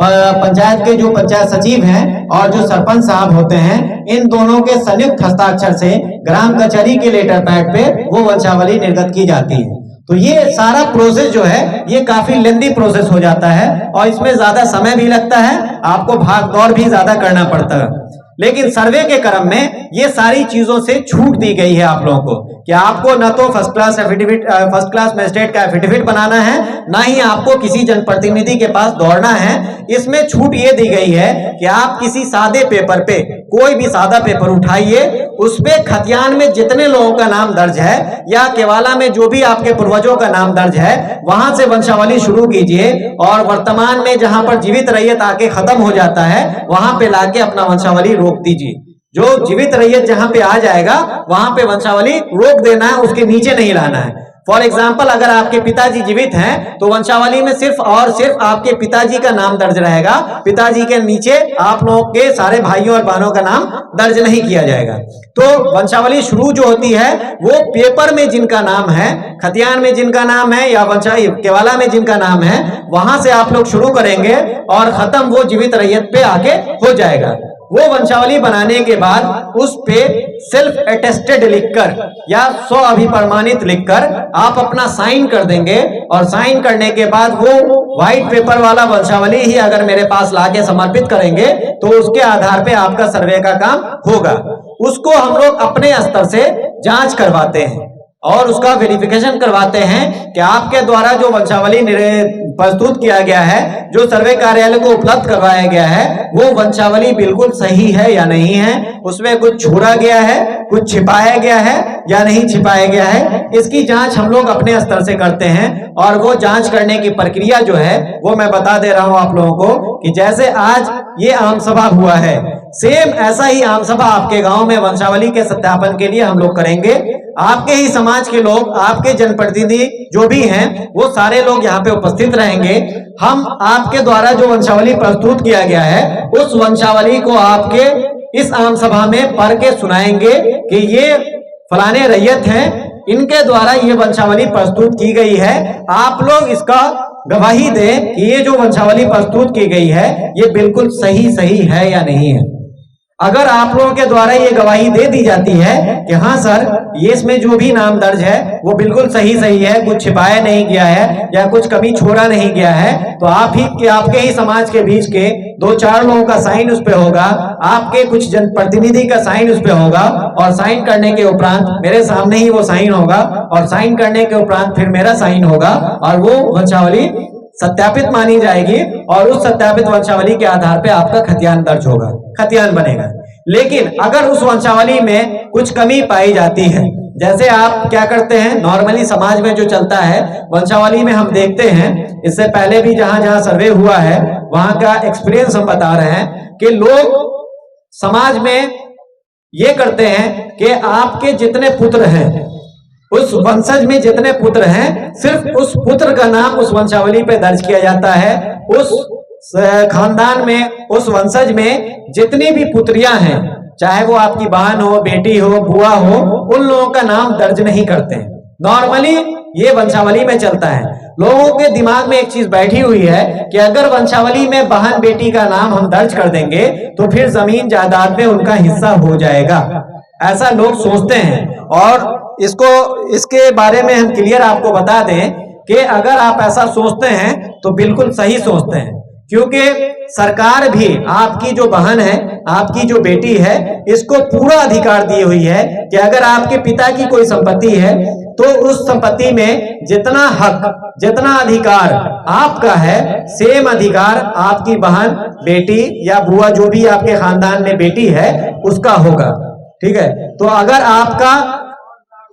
पंचायत के जो पंचायत सचिव हैं और जो सरपंच साहब होते हैं, इन दोनों के संयुक्त हस्ताक्षर से ग्राम कचहरी के लेटर पैड पे वो वंशावली निर्गत की जाती है। तो ये सारा प्रोसेस जो है ये काफी लेंदी प्रोसेस हो जाता है और इसमें ज्यादा समय भी लगता है, आपको भाग दौड़ भी ज्यादा करना पड़ता है। लेकिन सर्वे के क्रम में ये सारी चीजों से छूट दी गई है आप लोगों को कि आपको न तो फर्स्ट क्लास मजिस्ट्रेट का एफिडेविट बनाना है, ना ही आपको किसी जनप्रतिनिधि के पास दौड़ना है। इसमें छूट ये दी गई है कि आप किसी सादे पेपर पे, कोई भी सादा पेपर उठाइए, उस पे खतियान में जितने लोगों का नाम दर्ज है या केवाला में जो भी आपके पूर्वजों का नाम दर्ज है वहां से वंशावली शुरू कीजिए और वर्तमान में जहां पर जीवित रैयत आके खत्म हो जाता है वहां पे लाके अपना वंशावली रोक दीजिए। जो जीवित रैयत जहां पे आ जाएगा वहां पे वंशावली रोक देना है, उसके नीचे नहीं लाना है। फॉर एग्जाम्पल, अगर आपके पिताजी जीवित हैं तो वंशावली में सिर्फ और सिर्फ आपके पिताजी का नाम दर्ज रहेगा। पिताजी के नीचे आप लोगों के सारे भाइयों और बहनों का नाम दर्ज नहीं किया जाएगा। तो वंशावली शुरू जो होती है वो पेपर में जिनका नाम है, खतियान में जिनका नाम है या केवाला में जिनका नाम है, वहां से आप लोग शुरू करेंगे और खत्म वो जीवित रैयत पे आके हो जाएगा। वो वंशावली बनाने के बाद उस पे सेल्फ अटेस्टेड लिखकर या स्व अभिप्रमाणित लिखकर आप अपना साइन कर देंगे और साइन करने के बाद वो व्हाइट पेपर वाला वंशावली ही अगर मेरे पास लाके समर्पित करेंगे तो उसके आधार पे आपका सर्वे का काम होगा। उसको हम लोग अपने स्तर से जांच करवाते हैं और उसका वेरिफिकेशन करवाते हैं कि आपके द्वारा जो वंशावली प्रस्तुत किया गया है, जो सर्वे कार्यालय को उपलब्ध करवाया गया है, वो वंशावली बिल्कुल सही है या नहीं है, उसमें कुछ छोड़ा गया है, कुछ छिपाया गया है या नहीं छिपाया गया है। इसकी जांच हम लोग अपने स्तर से करते हैं और वो जांच करने की प्रक्रिया जो है वो मैं बता दे रहा हूं आप लोगों को कि जैसे आज ये आम सभा हुआ है, सेम ऐसा ही आम सभा आपके गांव में वंशावली के सत्यापन के लिए हम लोग करेंगे। आपके ही समाज के लोग, आपके जनप्रतिनिधि जो भी हैं, वो सारे लोग यहाँ पे उपस्थित रहेंगे। हम आपके द्वारा जो वंशावली प्रस्तुत किया गया है उस वंशावली को आपके इस आम सभा में पढ़ के सुनाएंगे कि ये फलाने रैयत हैं, इनके द्वारा ये वंशावली प्रस्तुत की गई है। आप लोग इसका गवाही दें कि ये जो वंशावली प्रस्तुत की गई है ये बिल्कुल सही है या नहीं है। अगर आप लोगों के द्वारा ये गवाही दे दी जाती है कि हाँ सर, ये इसमें जो भी नाम दर्ज है वो बिल्कुल सही है, कुछ छिपाया नहीं गया है या कुछ कमी छोड़ा नहीं गया है, तो आपके ही समाज के बीच के 2-4 लोगों का साइन उस पे होगा, आपके कुछ जनप्रतिनिधि का साइन उस पे होगा और साइन करने के उपरांत मेरे सामने ही वो साइन होगा और साइन करने के उपरांत फिर मेरा साइन होगा और वो वंशावली सत्यापित मानी जाएगी और उस सत्यापित वंशावली के आधार पे आपका खतियान दर्ज होगा, खतियान बनेगा। लेकिन अगर उस वंशावली में कुछ कमी पाई जाती है, जैसे आप क्या करते हैं, नॉर्मली समाज में जो चलता है वंशावली में हम देखते हैं, इससे पहले भी जहां जहां सर्वे हुआ है वहां का एक्सपीरियंस हम बता रहे हैं कि लोग समाज में ये करते हैं कि आपके जितने पुत्र हैं उस वंशज में जितने पुत्र हैं सिर्फ उस पुत्र का नाम उस वंशावली पे दर्ज किया जाता है। उस खानदान में, उस वंशज में जितनी भी पुत्रियां हैं, चाहे वो आपकी बहन हो, बेटी हो, बुआ हो, उन लोगों का नाम दर्ज नहीं करते हैं। नॉर्मली ये वंशावली में चलता है। लोगों के दिमाग में एक चीज बैठी हुई है कि अगर वंशावली में बहन बेटी का नाम हम दर्ज कर देंगे तो फिर जमीन जायदाद में उनका हिस्सा हो जाएगा, ऐसा लोग सोचते हैं। और इसके बारे में हम क्लियर आपको बता दें कि अगर आप ऐसा सोचते हैं तो बिल्कुल सही सोचते हैं, क्योंकि सरकार भी आपकी जो बहन है, आपकी जो बेटी है, इसको पूरा अधिकार दी हुई है कि अगर आपके पिता की कोई संपत्ति है तो उस संपत्ति में जितना हक, जितना अधिकार आपका है, सेम अधिकार आपकी बहन, बेटी या बुआ जो भी आपके खानदान में बेटी है उसका होगा। ठीक है, तो अगर आपका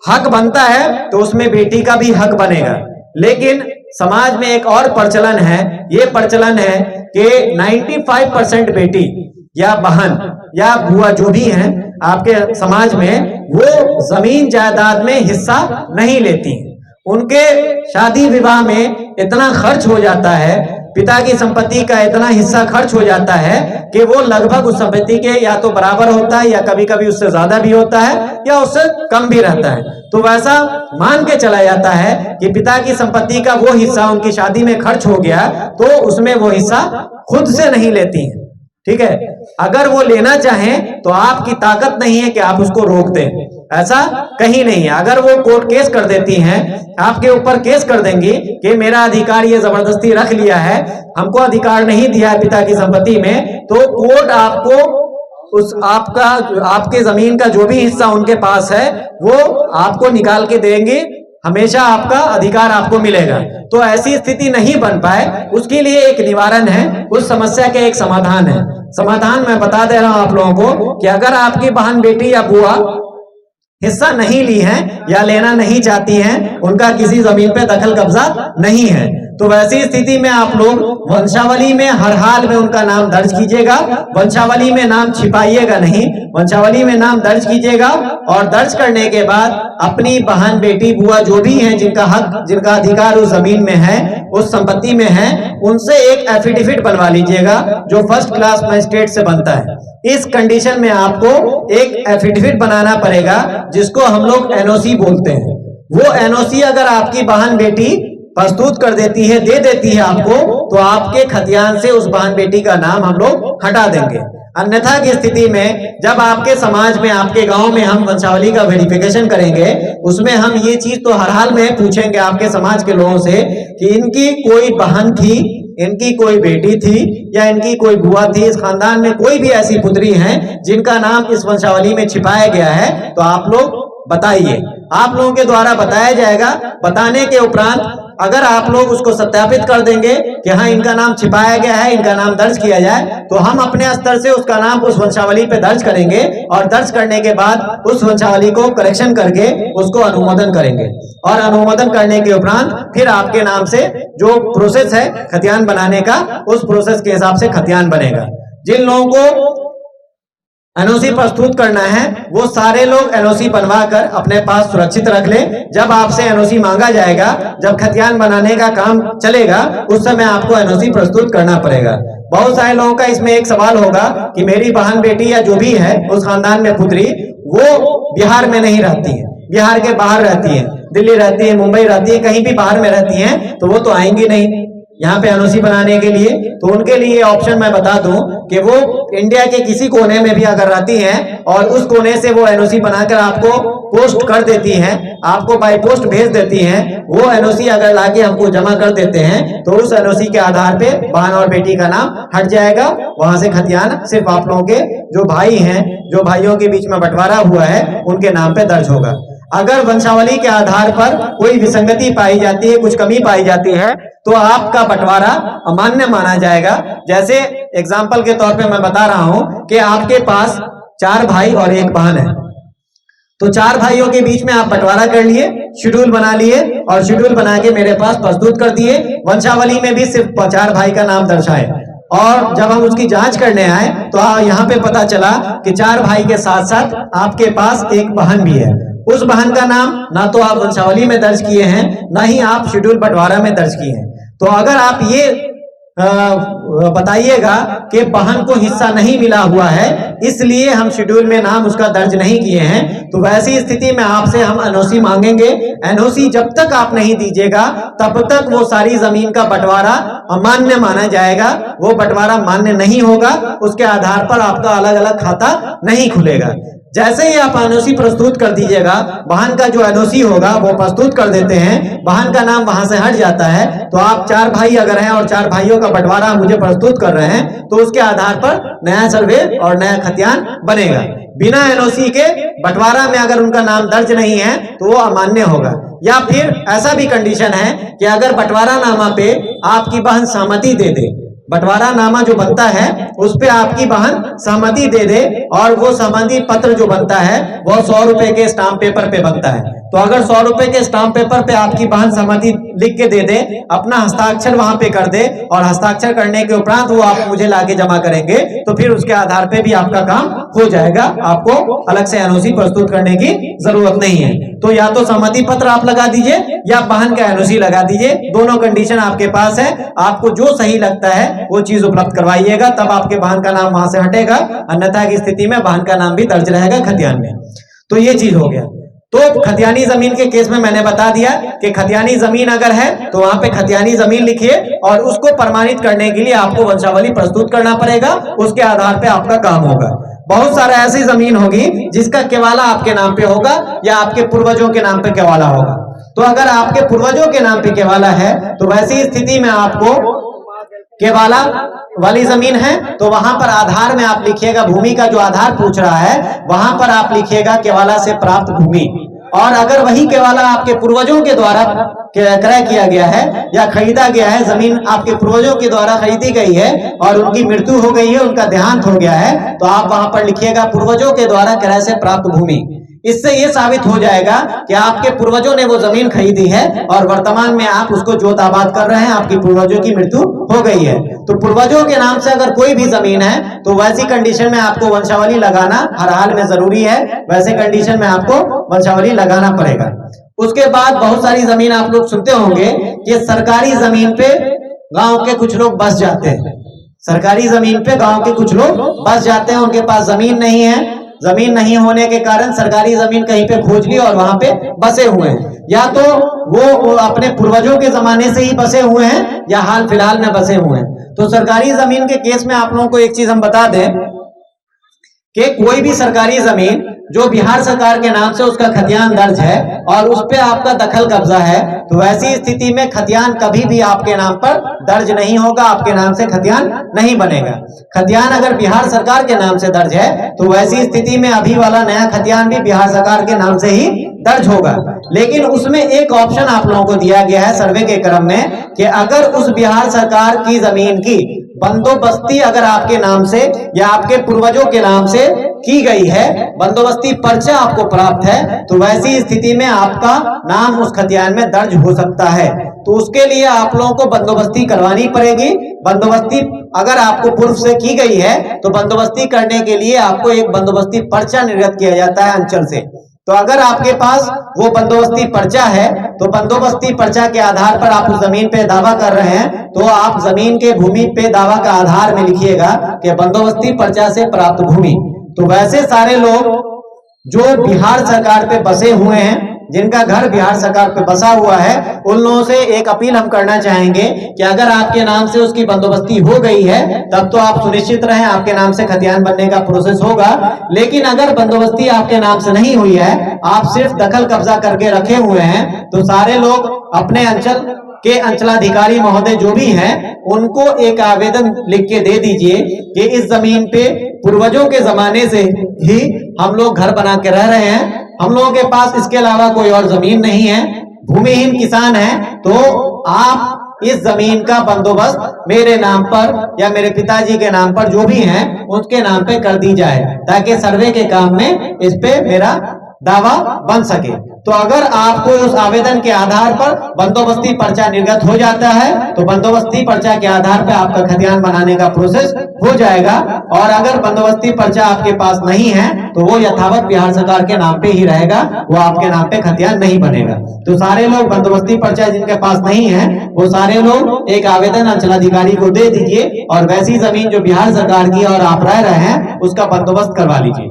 हक बनता है तो उसमें बेटी का भी हक बनेगा। लेकिन समाज में एक और प्रचलन है, ये प्रचलन है कि 95% बेटी या बहन या बुआ जो भी हैं आपके समाज में, वो जमीन जायदाद में हिस्सा नहीं लेती। उनके शादी विवाह में इतना खर्च हो जाता है, पिता की संपत्ति का इतना हिस्सा खर्च हो जाता है कि वो लगभग उस संपत्ति के या तो बराबर होता है या कभी कभी उससे ज्यादा भी होता है या उससे कम भी रहता है। तो वैसा मान के चला जाता है कि पिता की संपत्ति का वो हिस्सा उनकी शादी में खर्च हो गया तो उसमें वो हिस्सा खुद से नहीं लेती है। ठीक है, अगर वो लेना चाहें तो आपकी ताकत नहीं है कि आप उसको रोक दें, ऐसा कहीं नहीं है। अगर वो कोर्ट केस कर देती हैं, आपके ऊपर केस कर देंगी कि मेरा अधिकार ये जबरदस्ती रख लिया है, हमको अधिकार नहीं दिया है पिता की संपत्ति में, तो कोर्ट आपको उस आपके जमीन का जो भी हिस्सा उनके पास है वो आपको निकाल के देंगे, हमेशा आपका अधिकार आपको मिलेगा। तो ऐसी स्थिति नहीं बन पाए, उसके लिए एक निवारण है, उस समस्या के एक समाधान है। समाधान मैं बता दे रहा हूं आप लोगों को कि अगर आपकी बहन, बेटी या बुआ हिस्सा नहीं ली है या लेना नहीं चाहती हैं, उनका किसी जमीन पे दखल कब्जा नहीं है, तो वैसी स्थिति में आप लोग वंशावली में हर हाल में उनका नाम दर्ज कीजिएगा। वंशावली में नाम छिपाइएगा नहीं, वंशावली में नाम दर्ज कीजिएगा और दर्ज करने के बाद अपनी बहन, बेटी, बुआ जो भी हैं जिनका हक, जिनका अधिकार उस जमीन में है, उस संपत्ति में है, उनसे एक एफिडेविट बनवा लीजिएगा जो फर्स्ट क्लास मजिस्ट्रेट से बनता है। इस कंडीशन में आपको एक एफिडेविट बनाना पड़ेगा जिसको हम लोग एनओसी बोलते हैं। वो एनओसी अगर आपकी बहन, बेटी प्रस्तुत कर देती है, दे देती है आपको, तो आपके खतियान से उस बहन, बेटी का नाम हम लोग हटा देंगे। अन्यथा की स्थिति में जब आपके समाज में, आपके गांव में हम वंशावली का वेरिफिकेशन करेंगे, उसमें हम ये चीज तो हर हाल में पूछेंगे आपके समाज के लोगों से कि इनकी कोई बहन थी, इनकी कोई बेटी थी या इनकी कोई बुआ थी, इस खानदान में कोई भी ऐसी पुत्री हैं जिनका नाम इस वंशावली में छिपाया गया है, तो आप लोग बताइए। आप लोगों के द्वारा बताया जाएगा। बताने के उपरांत अगर आप लोग उसको सत्यापित कर देंगे कि हाँ इनका नाम छिपाया गया है, इनका नाम दर्ज किया जाए, तो हम अपने स्तर से उसका नाम उस वंशावली पे दर्ज करेंगे और दर्ज करने के बाद उस वंशावली को करेक्शन करके उसको अनुमोदन करेंगे और अनुमोदन करने के उपरांत फिर आपके नाम से जो प्रोसेस है खतियान बनाने का, उस प्रोसेस के हिसाब से खतियान बनेगा। जिन लोगों को एनओसी प्रस्तुत करना है वो सारे लोग एनओसी बनवाकर अपने पास सुरक्षित रख ले। जब आपसे एनओसी मांगा जाएगा, जब खतियान बनाने का काम चलेगा, उस समय आपको एनओसी प्रस्तुत करना पड़ेगा। बहुत सारे लोगों का इसमें एक सवाल होगा कि मेरी बहन, बेटी या जो भी है उस खानदान में पुत्री, वो बिहार में नहीं रहती है, बिहार के बाहर रहती है, दिल्ली रहती है, मुंबई रहती है, कहीं भी बाहर में रहती है, तो वो तो आएंगी नहीं यहाँ पे एनओसी बनाने के लिए। तो उनके लिए ऑप्शन मैं बता दूं कि वो इंडिया के किसी कोने में भी अगर रहती हैं और उस कोने से वो एनओसी बनाकर आपको पोस्ट कर देती हैं, आपको बाय पोस्ट भेज देती हैं, वो एनओसी अगर लाके हमको जमा कर देते हैं तो उस एनओसी के आधार पे बहन और बेटी का नाम हट जाएगा। वहां से खतियान सिर्फ आप लोगों के जो भाई हैं, जो भाइयों के बीच में बंटवारा हुआ है, उनके नाम पे दर्ज होगा। अगर वंशावली के आधार पर कोई विसंगति पाई जाती है, कुछ कमी पाई जाती है, तो आपका बंटवारा अमान्य माना जाएगा। जैसे एग्जाम्पल के तौर पे मैं बता रहा हूं कि आपके पास 4 भाई और 1 बहन है, तो 4 भाइयों के बीच में आप बंटवारा कर लिए, शेड्यूल बना लिए और शेड्यूल बना के मेरे पास प्रस्तुत कर दिए। वंशावली में भी सिर्फ 4 भाई का नाम दर्शाए और जब हम उसकी जांच करने आए तो यहाँ पे पता चला कि 4 भाई के साथ साथ आपके पास 1 बहन भी है। उस वाहन का नाम ना तो आप वंशावली में दर्ज किए हैं, ना ही आप शेड्यूल बंटवारा में दर्ज किए हैं। तो अगर आप ये बताइएगा कि वाहन को हिस्सा नहीं मिला हुआ है इसलिए हम शेड्यूल में नाम उसका दर्ज नहीं किए हैं, तो वैसी स्थिति में आपसे हम एनओसी मांगेंगे। एनओसी जब तक आप नहीं दीजिएगा तब तक वो सारी जमीन का बंटवारा अमान्य माना जाएगा, वो बंटवारा मान्य नहीं होगा, उसके आधार पर आपका अलग अलग खाता नहीं खुलेगा। जैसे ही आप एनओसी प्रस्तुत कर दीजिएगा, वाहन का जो एनओसी होगा वो प्रस्तुत कर देते हैं, वाहन का नाम वहां से हट जाता है, तो आप 4 भाई अगर हैं और 4 भाइयों का बंटवारा मुझे प्रस्तुत कर रहे हैं, तो उसके आधार पर नया सर्वे और नया खतियान बनेगा। बिना एनओसी के बंटवारा में अगर उनका नाम दर्ज नहीं है तो वो अमान्य होगा। या फिर ऐसा भी कंडीशन है कि अगर बंटवारा नामा पे आपकी बहन सहमति दे दे, बंटवारा नामा जो बनता है उस पे आपकी बहन सहमति दे दे और वो सहमति पत्र जो बनता है वो 100 रुपए के स्टाम्प पेपर पे बनता है, तो अगर 100 रुपए के स्टाम्प पेपर पे आपकी बहन सहमति लिख के दे दे, अपना हस्ताक्षर वहां पे कर दे और हस्ताक्षर करने के उपरांत वो आप मुझे लाके जमा करेंगे, तो फिर उसके आधार पे भी आपका काम हो जाएगा, आपको अलग से एनओसी प्रस्तुत करने की जरूरत नहीं है। तो या तो सहमति पत्र आप लगा दीजिए या बहन का एनओसी लगा दीजिए, दोनों कंडीशन आपके पास है, आपको जो सही लगता है वो चीज उपलब्ध करवाइएगा, तब आपके बहन का नाम वहां से हटेगा, अन्यथा की स्थिति में बहन का नाम भी दर्ज रहेगा खतियान में। तो ये चीज हो गया। तो खतियानी जमीन के केस में मैंने बता दिया कि खतियानी जमीन अगर है तो वहां पे खतियानी जमीन लिखिए और उसको प्रमाणित करने के लिए आपको वंशावली प्रस्तुत करना पड़ेगा, उसके आधार पे आपका काम होगा। बहुत सारा ऐसी जमीन होगी जिसका केवाला आपके नाम पे होगा या आपके पूर्वजों के नाम पे केवाला होगा। तो अगर आपके पूर्वजों के नाम पे केवाला है तो वैसी स्थिति में आपको केवाला वाली जमीन है तो वहां पर आधार में आप लिखिएगा, भूमि का जो आधार पूछ रहा है वहां पर आप लिखिएगा केवाला से प्राप्त भूमि। और अगर वही केवाला आपके पूर्वजों के द्वारा क्रय किया गया है या खरीदा गया है, जमीन आपके पूर्वजों के द्वारा खरीदी गई है और उनकी मृत्यु हो गई है, उनका देहांत हो गया है, तो आप वहां पर लिखिएगा पूर्वजों के द्वारा क्रय से प्राप्त भूमि। इससे यह साबित हो जाएगा कि आपके पूर्वजों ने वो जमीन खरीदी है और वर्तमान में आप उसको जोत आबाद कर रहे हैं, आपकी पूर्वजों की मृत्यु हो गई है। तो पूर्वजों के नाम से अगर कोई भी जमीन है तो वैसी कंडीशन में आपको वंशावली लगाना हर हाल में जरूरी है, वैसे कंडीशन में आपको वंशावली लगाना पड़ेगा। उसके बाद बहुत सारी जमीन आप लोग सुनते होंगे कि सरकारी जमीन पे गांव के कुछ लोग बस जाते हैं, सरकारी जमीन पे गांव के कुछ लोग बस जाते हैं, उनके पास जमीन नहीं है, जमीन नहीं होने के कारण सरकारी जमीन कहीं पे खोज ली और वहां पे बसे हुए हैं, या तो वो अपने पूर्वजों के जमाने से ही बसे हुए हैं या हाल फिलहाल में बसे हुए हैं। तो सरकारी जमीन के केस में आप लोगों को एक चीज हम बता दें कि कोई भी सरकारी जमीन जो बिहार सरकार के नाम से उसका खतियान दर्ज है और उस पे आपका दखल कब्जा है, तो वैसी स्थिति में खतियान कभी भी आपके नाम पर दर्ज नहीं होगा, आपके नाम से खतियान नहीं बनेगा। खतियान अगर बिहार सरकार के नाम से दर्ज है तो वैसी स्थिति में अभी वाला नया खतियान भी बिहार सरकार के नाम से ही दर्ज होगा। लेकिन उसमें एक ऑप्शन आप लोगों को दिया गया है सर्वे के क्रम में कि अगर उस बिहार सरकार की जमीन की बंदोबस्ती अगर आपके नाम से या आपके पूर्वजों के नाम से की गई है, बंदोबस्ती पर्चा आपको प्राप्त है, तो वैसी स्थिति में आपका नाम उस खतियान में दर्ज हो सकता है। तो उसके लिए आप लोगों को बंदोबस्ती करवानी पड़ेगी। बंदोबस्ती अगर आपको पूर्व से की गई है तो बंदोबस्ती करने के लिए आपको एक बंदोबस्ती पर्चा निर्गत किया जाता है अंचल से। तो अगर आपके पास वो बंदोबस्ती पर्चा है तो बंदोबस्ती पर्चा के आधार पर आप उस जमीन पे दावा कर रहे हैं, तो आप जमीन के भूमि पे दावा का आधार में लिखिएगा कि बंदोबस्ती पर्चा से प्राप्त भूमि। तो वैसे सारे लोग जो बिहार सरकार पे बसे हुए हैं, जिनका घर बिहार सरकार पे बसा हुआ है, उन लोगों से एक अपील हम करना चाहेंगे कि अगर आपके नाम से उसकी बंदोबस्ती हो गई है तब तो आप सुनिश्चित रहें, आपके नाम से खतियान बनने का प्रोसेस होगा। लेकिन अगर बंदोबस्ती आपके नाम से नहीं हुई है, आप सिर्फ दखल कब्जा करके रखे हुए हैं, तो सारे लोग अपने अंचल के अंचलाधिकारी महोदय जो भी हैं उनको एक आवेदन लिख के दे दीजिए कि इस जमीन पे पूर्वजों के जमाने से ही हम लोग घर बना के रह रहे हैं, हम लोगों के पास इसके अलावा कोई और जमीन नहीं है, भूमिहीन किसान है, तो आप इस जमीन का बंदोबस्त मेरे नाम पर या मेरे पिताजी के नाम पर जो भी हैं उसके नाम पे कर दी जाए, ताकि सर्वे के काम में इस पे मेरा दावा बन सके। तो अगर आपको उस आवेदन के आधार पर बंदोबस्ती पर्चा निर्गत हो जाता है तो बंदोबस्ती पर्चा के आधार पर आपका खतियान बनाने का प्रोसेस हो जाएगा। और अगर बंदोबस्ती पर्चा आपके पास नहीं है तो वो यथावत बिहार सरकार के नाम पे ही रहेगा, वो आपके नाम पे खतियान नहीं बनेगा। तो सारे लोग बंदोबस्ती पर्चा जिनके पास नहीं है वो सारे लोग एक आवेदन अंचलाधिकारी को दे दीजिए और वैसी जमीन जो बिहार सरकार की और आप रह रहे हैं उसका बंदोबस्त करवा लीजिए।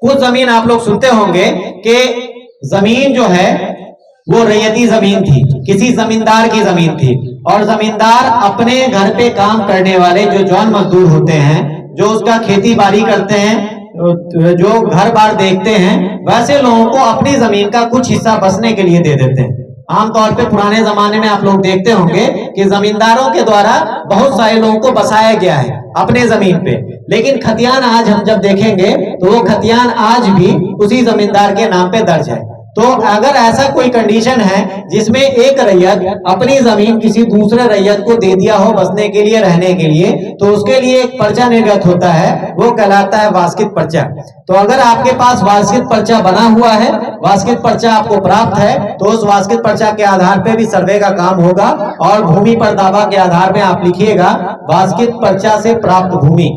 कुछ जमीन आप लोग सुनते होंगे कि जमीन जो है वो रैयती जमीन थी, किसी जमींदार की जमीन थी, और जमींदार अपने घर पे काम करने वाले जो जौन मजदूर होते हैं, जो उसका खेती बाड़ी करते हैं, जो घर बार देखते हैं, वैसे लोगों को अपनी जमीन का कुछ हिस्सा बसने के लिए दे देते हैं। आमतौर पे पुराने जमाने में आप लोग देखते होंगे कि जमींदारों के द्वारा बहुत सारे लोगों को बसाया गया है अपने जमीन पे, लेकिन खतियान आज हम जब देखेंगे तो वो खतियान आज भी उसी जमींदार के नाम पे दर्ज है। तो अगर ऐसा कोई कंडीशन है जिसमें एक रैयत अपनी जमीन किसी दूसरे रैयत को दे दिया हो बसने के लिए, रहने के लिए, तो उसके लिए एक पर्चा निर्गत होता है, वो कहलाता है वास्कित पर्चा। तो अगर आपके पास वास्कित पर्चा बना हुआ है, वास्कित पर्चा आपको प्राप्त है, तो उस वास्कित पर्चा के आधार पे भी सर्वे का काम होगा और भूमि पर दावा के आधार पे आप लिखिएगा वास्कित पर्चा से प्राप्त भूमि,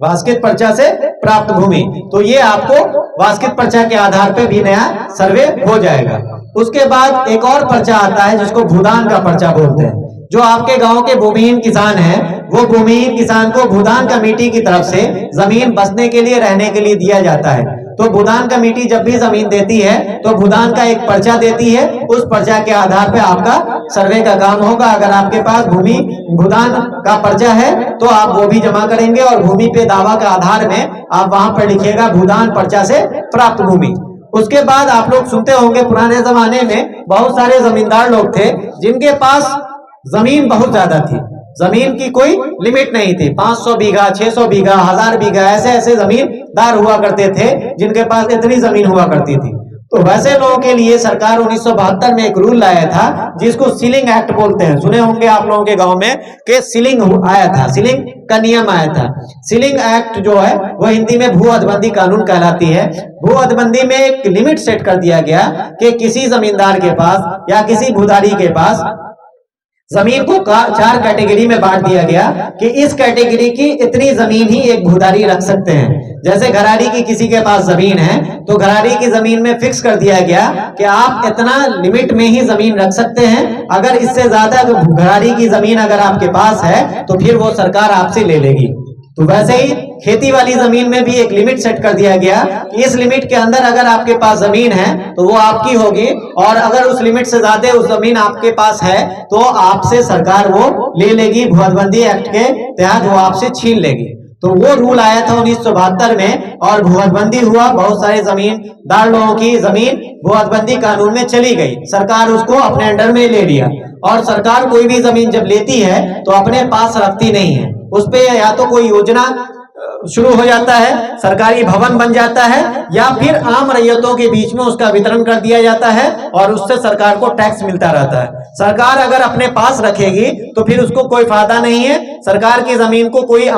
वास्कित पर्चा से प्राप्त भूमि। तो ये आपको वास्कित पर्चा के आधार पे भी नया सर्वे हो जाएगा। उसके बाद एक और पर्चा आता है जिसको भूदान का पर्चा बोलते हैं। जो आपके गांव के भूमिहीन किसान हैं, वो भूमिहीन किसान को भूदान कमेटी की तरफ से जमीन बसने के लिए, रहने के लिए दिया जाता है। तो भूदान कमेटी जब भी जमीन देती है तो भूदान का एक पर्चा देती है, उस पर्चा के आधार पे आपका सर्वे का काम होगा। अगर आपके पास भूदान का पर्चा है तो आप वो भी जमा करेंगे और भूमि पे दावा के आधार में आप वहां पर लिखिएगा भूदान पर्चा से प्राप्त भूमि। उसके बाद आप लोग सुनते होंगे पुराने जमाने में बहुत सारे जमींदार लोग थे जिनके पास जमीन बहुत ज्यादा थी, जमीन की कोई लिमिट नहीं थी। 500 बीघा, 600 बीघा, 1000 बीघा, ऐसे ऐसे जमींदार हुआ करते थे जिनके पास इतनी जमीन हुआ करती थी। तो वैसे लोगों के लिए सरकार 1972 में एक रूल लाया था जिसको सीलिंग एक्ट बोलते हैं। सुने होंगे आप लोगों के गांव में कि सीलिंग आया था, सीलिंग का नियम आया था। सीलिंग एक्ट जो है वो हिंदी में भू हदबंदी कानून कहलाती है। भू हदबंदी में एक लिमिट सेट कर दिया गया कि किसी जमींदार के पास या किसी भूदारी के पास जमीन को 4 कैटेगरी में बांट दिया गया कि इस कैटेगरी की इतनी जमीन ही एक भूदारी रख सकते हैं। जैसे घरारी की किसी के पास जमीन है तो घरारी की जमीन में फिक्स कर दिया गया कि आप इतना लिमिट में ही जमीन रख सकते हैं। अगर इससे ज्यादा घरारी की जमीन अगर आपके पास है तो फिर वो सरकार आपसे ले लेगी। तो वैसे ही खेती वाली जमीन में भी एक लिमिट सेट कर दिया गया कि इस लिमिट के अंदर अगर आपके पास जमीन है तो वो आपकी होगी, और अगर उस लिमिट से ज्यादा उस जमीन आपके पास है तो आपसे सरकार वो ले लेगी, भू हदबंदी एक्ट के तहत वो आपसे छीन लेगी। तो वो रूल आया था 1972 में और भू हदबंदी हुआ, बहुत सारे जमींदार लोगों की जमीन भू हदबंदी कानून में चली गई, सरकार उसको अपने अंडर में ले लिया। और सरकार कोई भी जमीन जब लेती है तो अपने पास रखती नहीं है, उस पे या तो कोई योजना शुरू हो जाता है, सरकारी भवन बन जाता है, या फिर आम रैयतों के बीच में उसका वितरण कर दिया जाता है और उससे सरकार को टैक्स मिलता रहता है। सरकार अगर अपने पास रखेगी तो फिर उसको कोई फायदा नहीं है। सरकार की जमीन को कोई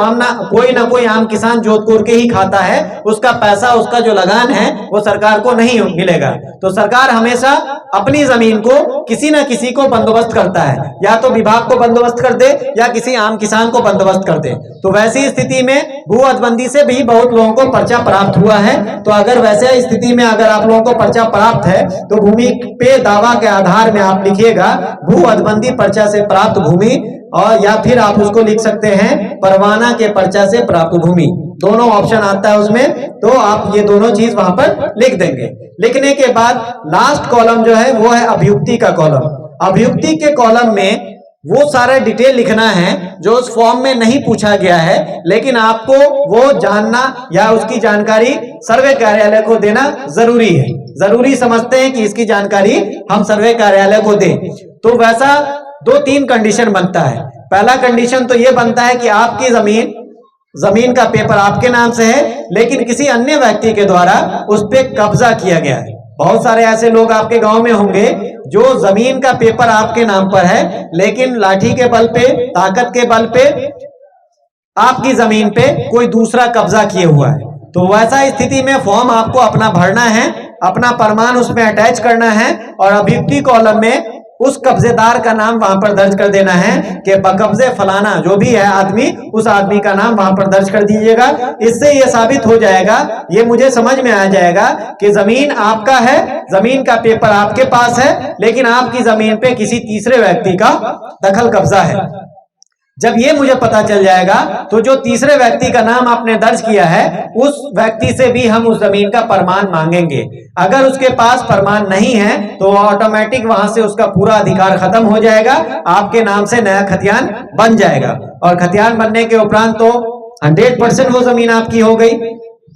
ना कोई आम किसान जोत कोर के ही खाता है, उसका पैसा, उसका जो लगान है वो सरकार को नहीं मिलेगा। तो सरकार हमेशा अपनी जमीन को किसी न किसी को बंदोबस्त करता है, या तो विभाग को बंदोबस्त कर दे या किसी आम किसान को बंदोबस्त कर दे। तो वैसी स्थिति में भू हदबंदी से भी बहुत लोगों को पर्चा प्राप्त हुआ है। तो अगर वैसे स्थिति में अगर आप लोगों को पर्चा प्राप्त है तो भूमि पे दावा के आधार में आप लिखिएगा भू हदबंदी पर्चा से प्राप्त भूमि, और या फिर आप उसको लिख सकते हैं परवाना के पर्चा से प्राप्त भूमि। दोनों ऑप्शन आता है उसमें, तो आप ये दोनों चीज वहां पर लिख देंगे। लिखने के बाद लास्ट कॉलम जो है वो है अभियुक्ति का कॉलम। अभियुक्ति के कॉलम में वो सारा डिटेल लिखना है जो उस फॉर्म में नहीं पूछा गया है, लेकिन आपको वो जानना या उसकी जानकारी सर्वे कार्यालय को देना जरूरी है। जरूरी समझते हैं कि इसकी जानकारी हम सर्वे कार्यालय को दें। तो वैसा 2-3 कंडीशन बनता है। पहला कंडीशन तो ये बनता है कि आपकी जमीन का पेपर आपके नाम से है, लेकिन किसी अन्य व्यक्ति के द्वारा उस पर कब्जा किया गया है। बहुत सारे ऐसे लोग आपके गांव में होंगे जो जमीन का पेपर आपके नाम पर है, लेकिन लाठी के बल पे, ताकत के बल पे आपकी जमीन पे कोई दूसरा कब्जा किए हुआ है। तो वैसा स्थिति में फॉर्म आपको अपना भरना है, अपना प्रमाण उसमें अटैच करना है और अभियुक्ति कॉलम में उस कब्जेदार का नाम वहां पर दर्ज कर देना है कि बकब्जे फलाना जो भी है आदमी, उस आदमी का नाम वहां पर दर्ज कर दीजिएगा। इससे यह साबित हो जाएगा, ये मुझे समझ में आ जाएगा कि जमीन आपका है, जमीन का पेपर आपके पास है, लेकिन आपकी जमीन पे किसी तीसरे व्यक्ति का दखल कब्जा है। जब ये मुझे पता चल जाएगा तो जो तीसरे व्यक्ति का नाम आपने दर्ज किया है उस व्यक्ति से भी हम उस जमीन का प्रमाण मांगेंगे। अगर उसके पास प्रमाण नहीं है तो ऑटोमेटिक वहां से उसका पूरा अधिकार खत्म हो जाएगा, आपके नाम से नया खतियान बन जाएगा और खतियान बनने के उपरांत तो 100% वो जमीन आपकी हो गई।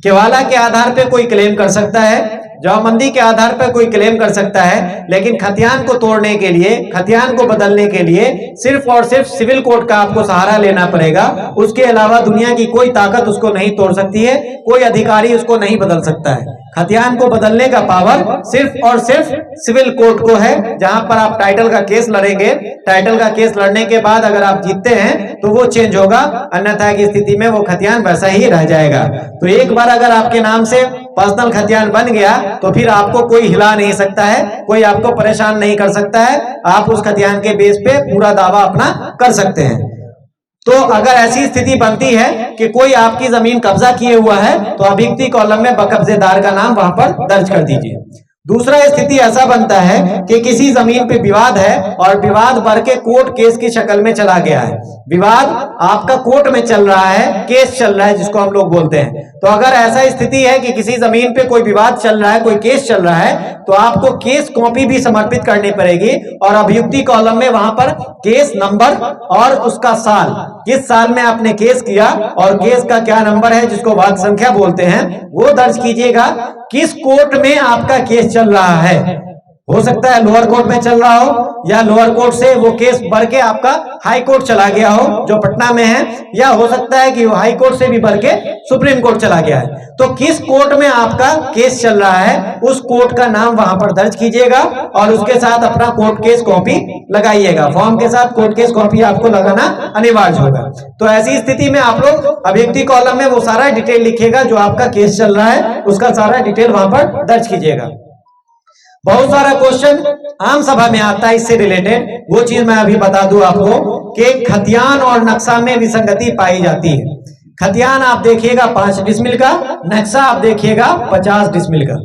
केवाला के आधार पे कोई क्लेम कर सकता है, जवाबंदी के आधार पर कोई क्लेम कर सकता है, लेकिन खतियान को तोड़ने के लिए, खतियान को बदलने के लिए सिर्फ और सिर्फ सिविल कोर्ट का आपको सहारा लेना पड़ेगा। उसके अलावा दुनिया की कोई ताकत उसको नहीं तोड़ सकती है, कोई अधिकारी उसको नहीं बदल सकता है। खतियान को बदलने का पावर सिर्फ और सिर्फ सिविल कोर्ट को है, जहां पर आप टाइटल का केस लड़ेंगे। टाइटल का केस लड़ने के बाद अगर आप जीतते हैं तो वो चेंज होगा, अन्यथा की स्थिति में वो खतियान वैसा ही रह जाएगा। तो एक बार अगर आपके नाम से पर्सनल खतियान बन गया तो फिर आपको कोई हिला नहीं सकता है, कोई आपको परेशान नहीं कर सकता है। आप उस खतियान के बेस पे पूरा दावा अपना कर सकते हैं। तो अगर ऐसी स्थिति बनती है कि कोई आपकी जमीन कब्जा किए हुआ है तो अभियुक्ति कॉलम में बकब्जेदार का नाम वहां पर दर्ज कर दीजिए। दूसरा स्थिति ऐसा बनता है कि किसी जमीन पे विवाद है और विवाद बढ़ के कोर्ट केस की शक्ल में चला गया है। विवाद आपका कोर्ट में चल रहा है, केस चल रहा है जिसको हम लोग बोलते हैं। तो अगर ऐसा स्थिति है कि किसी जमीन पे कोई विवाद चल रहा है, कोई केस चल रहा है, तो आपको केस कॉपी भी समर्पित करनी पड़ेगी और अभियुक्ति कॉलम में वहां पर केस नंबर और उसका साल, किस साल में आपने केस किया और केस का क्या नंबर है जिसको वाद संख्या बोलते हैं, वो दर्ज कीजिएगा। किस कोर्ट में आपका केस चल रहा है, हो सकता है लोअर कोर्ट में चल रहा हो या लोअर कोर्ट से वो केस बढ़ के आपका हाई कोर्ट चला गया हो जो पटना में है, या हो सकता है कि वो हाई कोर्ट से भी बढ़ के सुप्रीम कोर्ट चला गया है। तो किस कोर्ट में आपका केस चल रहा है उस कोर्ट का नाम वहां पर दर्ज कीजिएगा और उसके साथ अपना कोर्ट केस कॉपी लगाइएगा। फॉर्म के साथ कोर्ट केस कॉपी आपको लगाना अनिवार्य होगा। तो ऐसी स्थिति में आप लोग अभियुक्ति कॉलम में वो सारा डिटेल लिखिएगा जो आपका केस चल रहा है, उसका सारा डिटेल वहां पर दर्ज कीजिएगा। बहुत सारा क्वेश्चन आम सभा में आता है इससे रिलेटेड, वो चीज मैं अभी बता दूं आपको कि खतियान और नक्शा में विसंगति पाई जाती है। खतियान आप देखिएगा 5 डिसमिल का, नक्शा आप देखिएगा 50 डिसमिल का।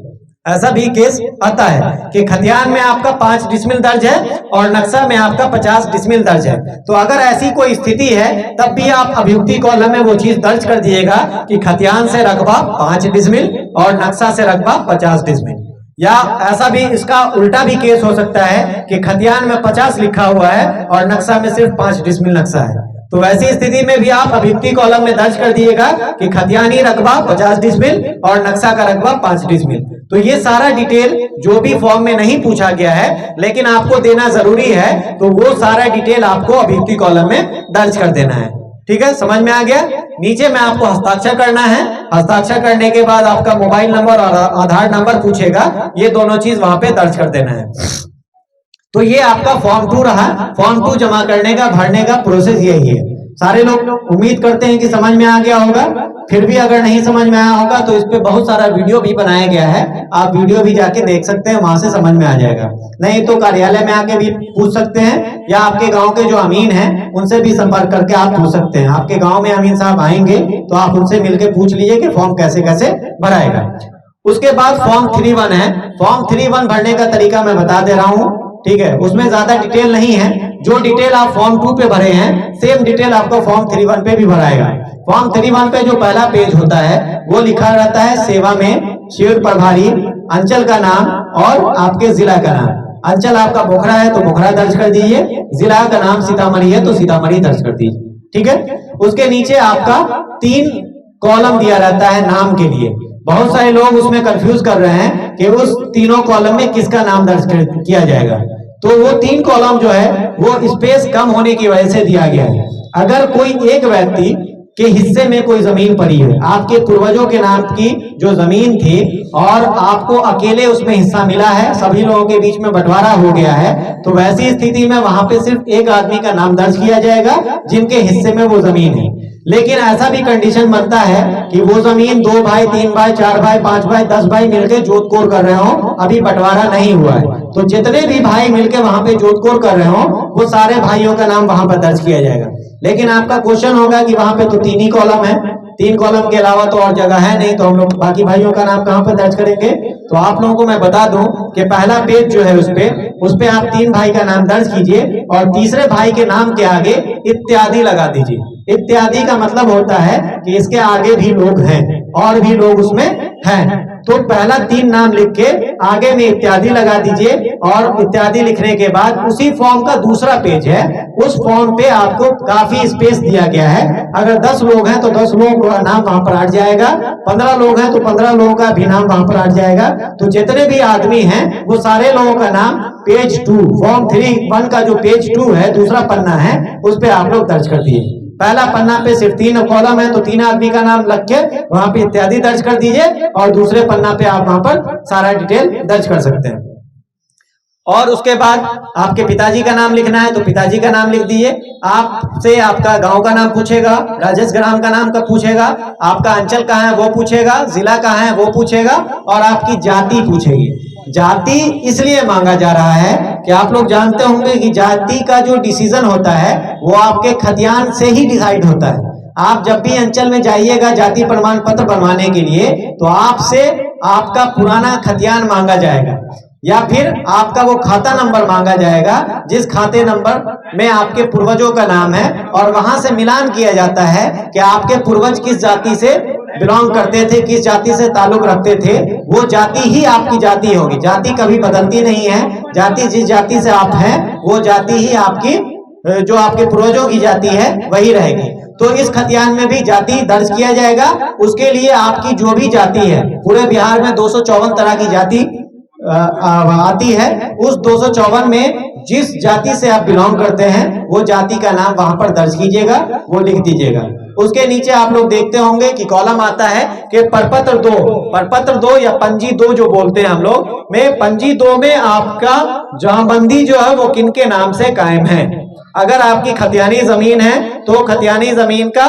ऐसा भी केस आता है कि खतियान में आपका 5 डिसमिल दर्ज है और नक्शा में आपका 50 डिसमिल दर्ज है। तो अगर ऐसी कोई स्थिति है तब भी आप अभियुक्ति कॉलम में वो चीज दर्ज कर दिएगा कि खतियान से रकबा 5 डिसमिल और नक्शा से रकबा 50 डिसमिल। या ऐसा भी इसका उल्टा भी केस हो सकता है कि खतियान में 50 लिखा हुआ है और नक्शा में सिर्फ 5 डिसमिल नक्शा है। तो वैसी स्थिति में भी आप अभियुक्ति कॉलम में दर्ज कर दिएगा कि खतियानी रकबा 50 डिसमिल और नक्शा का रकबा 5 डिसमिल। तो ये सारा डिटेल जो भी फॉर्म में नहीं पूछा गया है लेकिन आपको देना जरूरी है, तो वो सारा डिटेल आपको अभियुक्ति कॉलम में दर्ज कर देना है। ठीक है, समझ में आ गया। नीचे में आपको हस्ताक्षर करना है। हस्ताक्षर करने के बाद आपका मोबाइल नंबर और आधार नंबर पूछेगा, ये दोनों चीज वहां पे दर्ज कर देना है। तो ये आपका फॉर्म 2 रहा। फॉर्म 2 जमा करने का, भरने का प्रोसेस यही है। सारे लोग उम्मीद करते हैं कि समझ में आ गया होगा। फिर भी अगर नहीं समझ में आया होगा तो इस पे बहुत सारा वीडियो भी बनाया गया है, आप वीडियो भी जाके देख सकते हैं, वहां से समझ में आ जाएगा। नहीं तो कार्यालय में आके भी पूछ सकते हैं या आपके गांव के जो अमीन हैं उनसे भी संपर्क करके आप पूछ सकते हैं। आपके गांव में अमीन साहब आएंगे तो आप उनसे मिलकर पूछ लीजिए कि फॉर्म कैसे कैसे भराएगा। उसके बाद फॉर्म 3-1 है। फॉर्म 3-1 भरने का तरीका मैं बता दे रहा हूँ, ठीक है। उसमें ज्यादा डिटेल नहीं है, जो डिटेल आप फॉर्म 2 पे भरे हैं सेम डिटेल आपको फॉर्म 3-1 पे भी भराएगा। फॉर्म 3-1 पे जो पहला पेज होता है वो लिखा रहता है सेवा में, शिविर प्रभारी, अंचल का नाम और आपके जिला का नाम। अंचल आपका बोखरा है तो बोखरा दर्ज कर दीजिए, जिला का नाम सीतामढ़ी है तो सीतामढ़ी दर्ज कर दीजिए, ठीक है। उसके नीचे आपका 3 कॉलम दिया रहता है नाम के लिए। बहुत सारे लोग उसमें कंफ्यूज कर रहे हैं कि उस तीनों कॉलम में किसका नाम दर्ज किया जाएगा। तो वो 3 कॉलम जो है वो स्पेस कम होने की वजह से दिया गया है। अगर कोई एक व्यक्ति के हिस्से में कोई जमीन पड़ी है, आपके पूर्वजों के नाम की जो जमीन थी और आपको अकेले उसमें हिस्सा मिला है, सभी लोगों के बीच में बंटवारा हो गया है, तो वैसी स्थिति में वहां पे सिर्फ एक आदमी का नाम दर्ज किया जाएगा जिनके हिस्से में वो जमीन है। लेकिन ऐसा भी कंडीशन बनता है कि वो जमीन 2 भाई 3 भाई 4 भाई 5 भाई 10 भाई मिलके जोतकोर कर रहे हो, अभी बंटवारा नहीं हुआ है, तो जितने भी भाई मिलके वहां पे जोतकोर कर रहे हो वो सारे भाइयों का नाम वहां पर दर्ज किया जाएगा। लेकिन आपका क्वेश्चन होगा कि वहां पे तो 3 ही कॉलम है, 3 कॉलम के अलावा तो और जगह है नहीं, तो हम लोग बाकी भाइयों का नाम कहां पर दर्ज करेंगे? तो आप लोगों को मैं बता दूं कि पहला पेज जो है उस पे आप 3 भाई का नाम दर्ज कीजिए और तीसरे भाई के नाम के आगे इत्यादि लगा दीजिए। इत्यादि का मतलब होता है कि इसके आगे भी लोग हैं और भी लोग उसमें हैं, तो पहला 3 नाम लिख के आगे में इत्यादि लगा दीजिए और इत्यादि लिखने के बाद उसी फॉर्म का दूसरा पेज है, उस फॉर्म पे आपको काफी स्पेस दिया गया है। अगर 10 लोग हैं तो 10 लोगों का नाम वहां पर हट जाएगा, 15 लोग हैं तो 15 लोगों का भी नाम वहां पर हट जाएगा। तो जितने भी आदमी हैं वो सारे लोगों का नाम पेज 2 फॉर्म 3(1) का जो पेज 2 है, दूसरा पन्ना है, उस पे आप लोग दर्ज कर दिए। पहला पन्ना पे सिर्फ 3 कॉलम है तो 3 आदमी का नाम लग के वहां पे इत्यादि दर्ज कर दीजिए और दूसरे पन्ना पे आप वहां पर सारा डिटेल दर्ज कर सकते हैं। और उसके बाद आपके पिताजी का नाम लिखना है तो पिताजी का नाम लिख दीजिए। आपसे आपका गांव का नाम पूछेगा, राजेश ग्राम का नाम का पूछेगा, आपका अंचल कहाँ है वो पूछेगा, जिला कहाँ है वो पूछेगा और आपकी जाति पूछेगी। जाति इसलिए मांगा जा रहा है कि आप लोग जानते होंगे कि जाति का जो डिसीजन होता है वो आपके खतियान से ही डिसाइड होता है। आप जब भी अंचल में जाइएगा जाति प्रमाण पत्र बनवाने के लिए तो आपसे आपका पुराना खतियान मांगा जाएगा या फिर आपका वो खाता नंबर मांगा जाएगा जिस खाते नंबर में आपके पूर्वजों का नाम है और वहां से मिलान किया जाता है कि आपके पूर्वज किस जाति से बिलोंग करते थे, किस जाति से ताल्लुक रखते थे, वो जाति ही आपकी जाति होगी। जाति कभी बदलती नहीं है, जाति जिस जाति से आप हैं वो जाति ही आपकी, जो आपके पूर्वजों की जाति है वही रहेगी। तो इस खतियान में भी जाति दर्ज किया जाएगा। उसके लिए आपकी जो भी जाति है, पूरे बिहार में 254 तरह की जाति आती है, उस 254 में जिस जाति से आप बिलोंग करते हैं वो जाति का नाम वहां पर दर्ज कीजिएगा, वो लिख दीजिएगा। उसके नीचे आप लोग देखते होंगे कि कॉलम आता है कि परपत्र 2 या पंजी 2 जो बोलते हैं हम लोग में, पंजी 2 में आपका जमाबंदी जो है वो किनके नाम से कायम है। अगर आपकी खतियानी जमीन है तो खतियानी जमीन का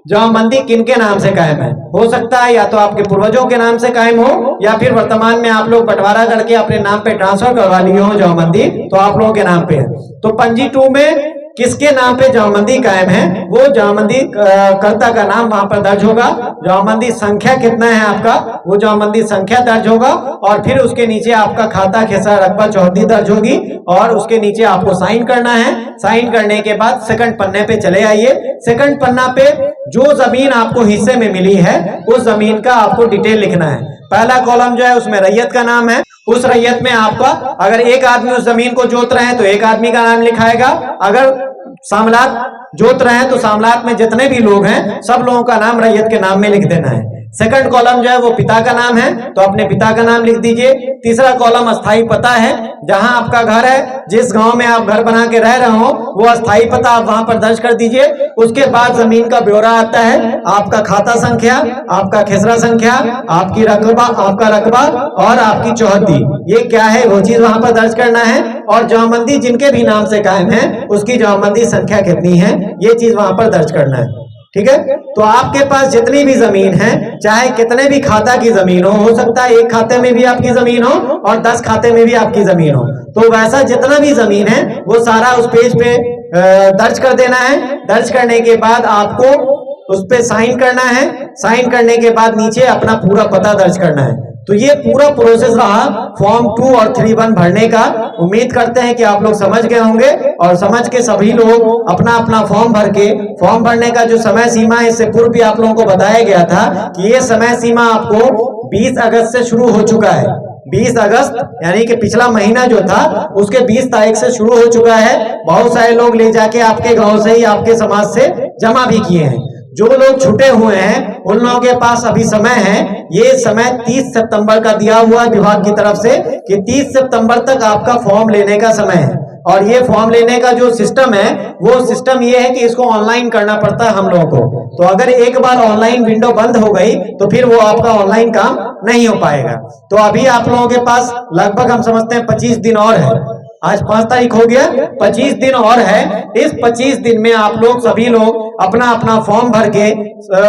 जमाबंदी किनके नाम से कायम है? हो सकता है या तो आपके पूर्वजों के नाम से कायम हो या फिर वर्तमान में आप लोग बंटवारा करके अपने नाम पे ट्रांसफर करवा लिए हो जमाबंदी, तो आप लोगों के नाम पे है। तो पंजी 2 में किसके नाम पे जमाबंदी कायम है वो जमाबंदी कर्ता का नाम वहां पर दर्ज होगा। जमाबंदी संख्या कितना है आपका वो जमाबंदी संख्या दर्ज होगा और फिर उसके नीचे आपका खाता खेसरा रकबा चौहदी दर्ज होगी और उसके नीचे आपको साइन करना है। साइन करने के बाद सेकंड पन्ने पे चले आइए। सेकंड पन्ना पे जो जमीन आपको हिस्से में मिली है उस जमीन का आपको डिटेल लिखना है। पहला कॉलम जो है उसमें रैयत का नाम है, उस रैयत में आपका अगर एक आदमी उस जमीन को जोत रहे हैं तो एक आदमी का नाम लिखाएगा, अगर सामलात जोत रहे हैं तो सामलात में जितने भी लोग हैं सब लोगों का नाम रैयत के नाम में लिख देना है। सेकंड कॉलम जो है वो पिता का नाम है तो अपने पिता का नाम लिख दीजिए। तीसरा कॉलम अस्थाई पता है, जहां आपका घर है, जिस गांव में आप घर बना के रह रहे हो वो अस्थाई पता आप वहां पर दर्ज कर दीजिए। उसके बाद जमीन का ब्यौरा आता है, आपका खाता संख्या, आपका खेसरा संख्या, आपकी रकबा, आपका रकबा और आपकी चौहदी, ये क्या है वो चीज वहां पर दर्ज करना है। और जमाबंदी जिनके भी नाम से कायम है उसकी जमाबंदी संख्या कितनी है ये चीज वहां पर दर्ज करना है। ठीक है, तो आपके पास जितनी भी जमीन है, चाहे कितने भी खाता की जमीन हो सकता है एक खाते में भी आपकी जमीन हो और 10 खाते में भी आपकी जमीन हो, तो वैसा जितना भी जमीन है वो सारा उस पेज पे दर्ज कर देना है। दर्ज करने के बाद आपको उस पे साइन करना है। साइन करने के बाद नीचे अपना पूरा पता दर्ज करना है। तो ये पूरा प्रोसेस रहा फॉर्म 2 और 3(1) भरने का। उम्मीद करते हैं कि आप लोग समझ गए होंगे और समझ के सभी लोग अपना अपना फॉर्म भर के, फॉर्म भरने का जो समय सीमा है इससे पूर्व भी आप लोगों को बताया गया था कि ये समय सीमा आपको 20 अगस्त से शुरू हो चुका है। 20 अगस्त यानी कि पिछला महीना जो था उसके 20 तारीख से शुरू हो चुका है। बहुत सारे लोग ले जाके आपके गांव से ही आपके समाज से जमा भी किए हैं। जो लोग छूटे हुए हैं उन लोगों के पास अभी समय है, ये समय 30 सितंबर का दिया हुआ है विभाग की तरफ से कि 30 सितंबर तक आपका फॉर्म लेने का समय है। और ये फॉर्म लेने का जो सिस्टम है वो सिस्टम ये है कि इसको ऑनलाइन करना पड़ता है हम लोगों को। तो अगर एक बार ऑनलाइन विंडो बंद हो गई तो फिर वो आपका ऑनलाइन काम नहीं हो पाएगा। तो अभी आप लोगों के पास लगभग हम समझते हैं 25 दिन और है। आज 5 तारीख हो गया, 25 दिन और है। इस 25 दिन में आप लोग सभी लोग अपना अपना फॉर्म भर के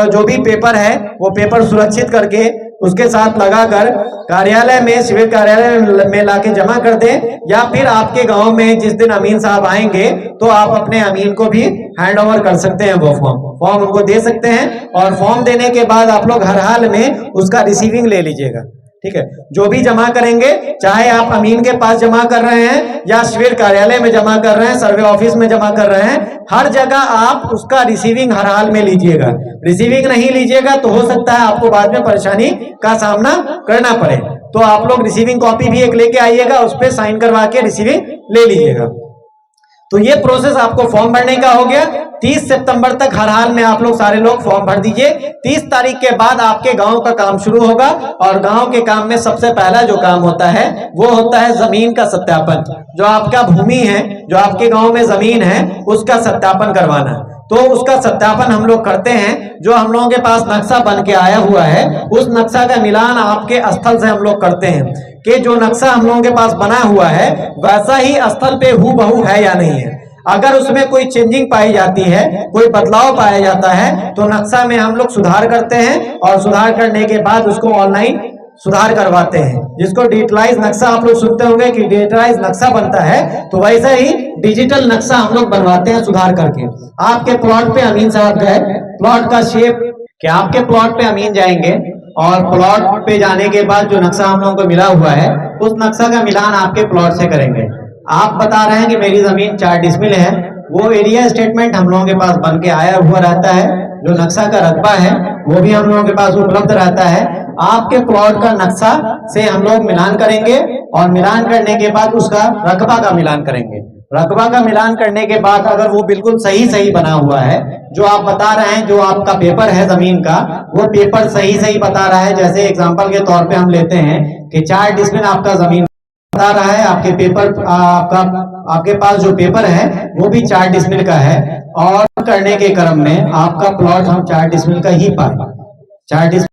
जो भी पेपर है वो पेपर सुरक्षित करके उसके साथ लगाकर कार्यालय में, सिविल कार्यालय में लाके जमा कर दें, या फिर आपके गांव में जिस दिन अमीन साहब आएंगे तो आप अपने अमीन को भी हैंड ओवर कर सकते हैं। वो फॉर्म उनको दे सकते हैं और फॉर्म देने के बाद आप लोग हर हाल में उसका रिसीविंग ले लीजिएगा। ठीक है, जो भी जमा करेंगे, चाहे आप अमीन के पास जमा कर रहे हैं या सिविल कार्यालय में जमा कर रहे हैं, सर्वे ऑफिस में जमा कर रहे हैं, हर जगह आप उसका रिसीविंग हर हाल में लीजिएगा। रिसीविंग नहीं लीजिएगा तो हो सकता है आपको बाद में परेशानी का सामना करना पड़े। तो आप लोग रिसीविंग कॉपी भी एक लेके आइएगा, उस पर साइन करवा के रिसीविंग ले लीजिएगा। तो ये प्रोसेस आपको फॉर्म भरने का हो गया। 30 सितंबर तक हर हाल में आप लोग सारे लोग फॉर्म भर दीजिए। 30 तारीख के बाद आपके गांव का काम शुरू होगा और गांव के काम में सबसे पहला जो काम होता है वो होता है जमीन का सत्यापन। जो आपका भूमि है, जो आपके गांव में जमीन है, उसका सत्यापन करवाना। तो उसका सत्यापन हम लोग करते हैं। जो हम लोगों के पास नक्शा बन के आया हुआ है उस नक्शा का मिलान आपके स्थल से हम लोग करते हैं कि जो नक्शा हम लोगों के पास बना हुआ है वैसा ही स्थल पे हूबहू है या नहीं है। अगर उसमें कोई चेंजिंग पाई जाती है, कोई बदलाव पाया जाता है, तो नक्शा में हम लोग सुधार करते हैं और सुधार करने के बाद उसको ऑनलाइन सुधार करवाते हैं, जिसको डिजिटलाइज नक्शा आप लोग सुनते होंगे कि डिजिटलाइज नक्शा बनता है। तो वैसा ही डिजिटल नक्शा हम लोग बनवाते हैं सुधार करके। आपके प्लॉट पे अमीन साहब गए, प्लॉट का शेप कि आपके प्लॉट पे अमीन जाएंगे और प्लॉट पे जाने के बाद जो नक्शा हम लोगों को मिला हुआ है उस नक्शा का मिलान आपके प्लॉट से करेंगे। आप बता रहे हैं कि मेरी जमीन 4 डिसमिल है, वो एरिया स्टेटमेंट हम लोगों के पास बन के आया हुआ रहता है। जो नक्शा का रकबा है वो भी हम लोगों के पास उपलब्ध रहता है। आपके प्लॉट का नक्शा से हम लोग मिलान करेंगे और मिलान करने के बाद उसका रकबा का मिलान करेंगे। रकबा का मिलान करने के बाद अगर वो बिल्कुल सही बना हुआ है, जो आप बता रहे हैं, जो आपका पेपर है जमीन का, वो पेपर सही बता रहा है। जैसे एग्जांपल के तौर पे हम लेते हैं कि 4 डिसमिल आपका जमीन बता रहा है, आपके पेपर आपके पास जो पेपर है वो भी 4 डिसमिल का है और करने के क्रम में आपका प्लॉट हम 4 डिसमिल का ही पाए। 4 डिसमिल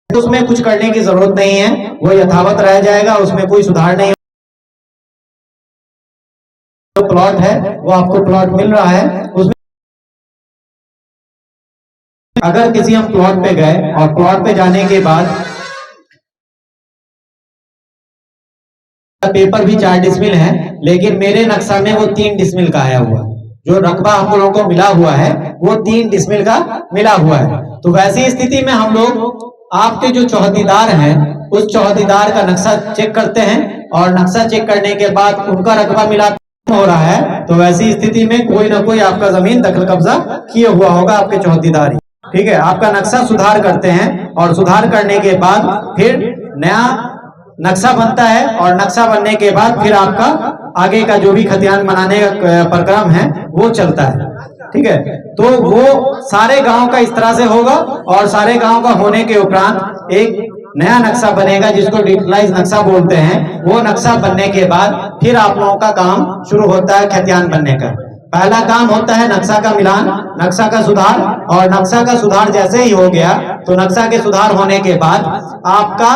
उसमें कुछ करने की जरूरत नहीं है, वो यथावत रह जाएगा, उसमें कोई सुधार नहीं। जो प्लॉट है वो आपको प्लॉट मिल रहा है, उसमें अगर किसी हम प्लॉट पे गए और प्लॉट पे जाने के बाद पेपर भी 4 डिसमिल है लेकिन मेरे नक्शा में वो 3 डिसमिल का आया हुआ है। जो रकबा हम लोगों को मिला हुआ है वो 3 डिसमिल का मिला हुआ है। तो वैसी स्थिति में हम लोग आपके जो चौहदीदार हैं उस चौहदीदार का नक्शा चेक करते हैं और नक्शा चेक करने के बाद उनका रकबा मिला हो रहा है, तो वैसी स्थिति में कोई ना कोई आपका जमीन दखल कब्जा किए हुआ होगा आपके चौहदीदार। ठीक है, आपका नक्शा सुधार करते हैं और सुधार करने के बाद फिर नया नक्शा बनता है और नक्शा बनने के बाद फिर आपका आगे का जो भी खतियान बनाने का प्रक्रम है वो चलता है। ठीक है, तो वो सारे गांव का इस तरह से होगा और सारे गांव का होने के उपरांत एक नया नक्शा बनेगा जिसको डिजिटलाइज नक्शा बोलते हैं। वो नक्शा बनने के बाद फिर आप लोगों का काम शुरू होता है खतियान बनने का। पहला काम होता है नक्शा का मिलान, नक्शा का सुधार, और नक्शा का सुधार जैसे ही हो गया तो नक्शा के सुधार होने के बाद आपका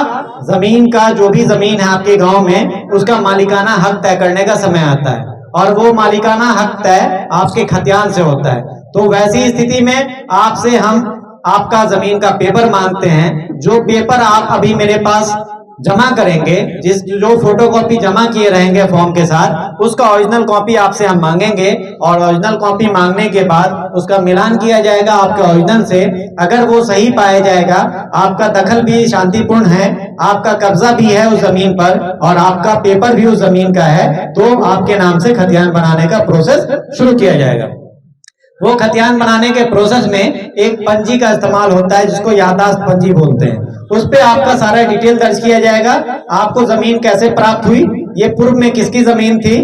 जमीन का जो भी जमीन है आपके गांव में उसका मालिकाना हक तय करने का समय आता है और वो मालिकाना हक तय आपके खतियान से होता है। तो वैसी स्थिति में आपसे हम आपका जमीन का पेपर मांगते हैं। जो पेपर आप अभी मेरे पास जमा करेंगे, जो फोटोकॉपी जमा किए रहेंगे फॉर्म के साथ, उसका ओरिजिनल कॉपी आपसे हम मांगेंगे और ओरिजिनल कॉपी मांगने के बाद उसका मिलान किया जाएगा आपके ओरिजिनल से। अगर वो सही पाया जाएगा, आपका दखल भी शांतिपूर्ण है, आपका कब्जा भी है उस जमीन पर और आपका पेपर भी उस जमीन का है, तो आपके नाम से खतियान बनाने का प्रोसेस शुरू किया जाएगा। वो खतियान बनाने के प्रोसेस में एक पंजी का इस्तेमाल होता है जिसको याददाश्त पंजी बोलते हैं। उस पे आपका सारा डिटेल दर्ज किया जाएगा। आपको जमीन कैसे प्राप्त हुई, ये पूर्व में किसकी जमीन थी,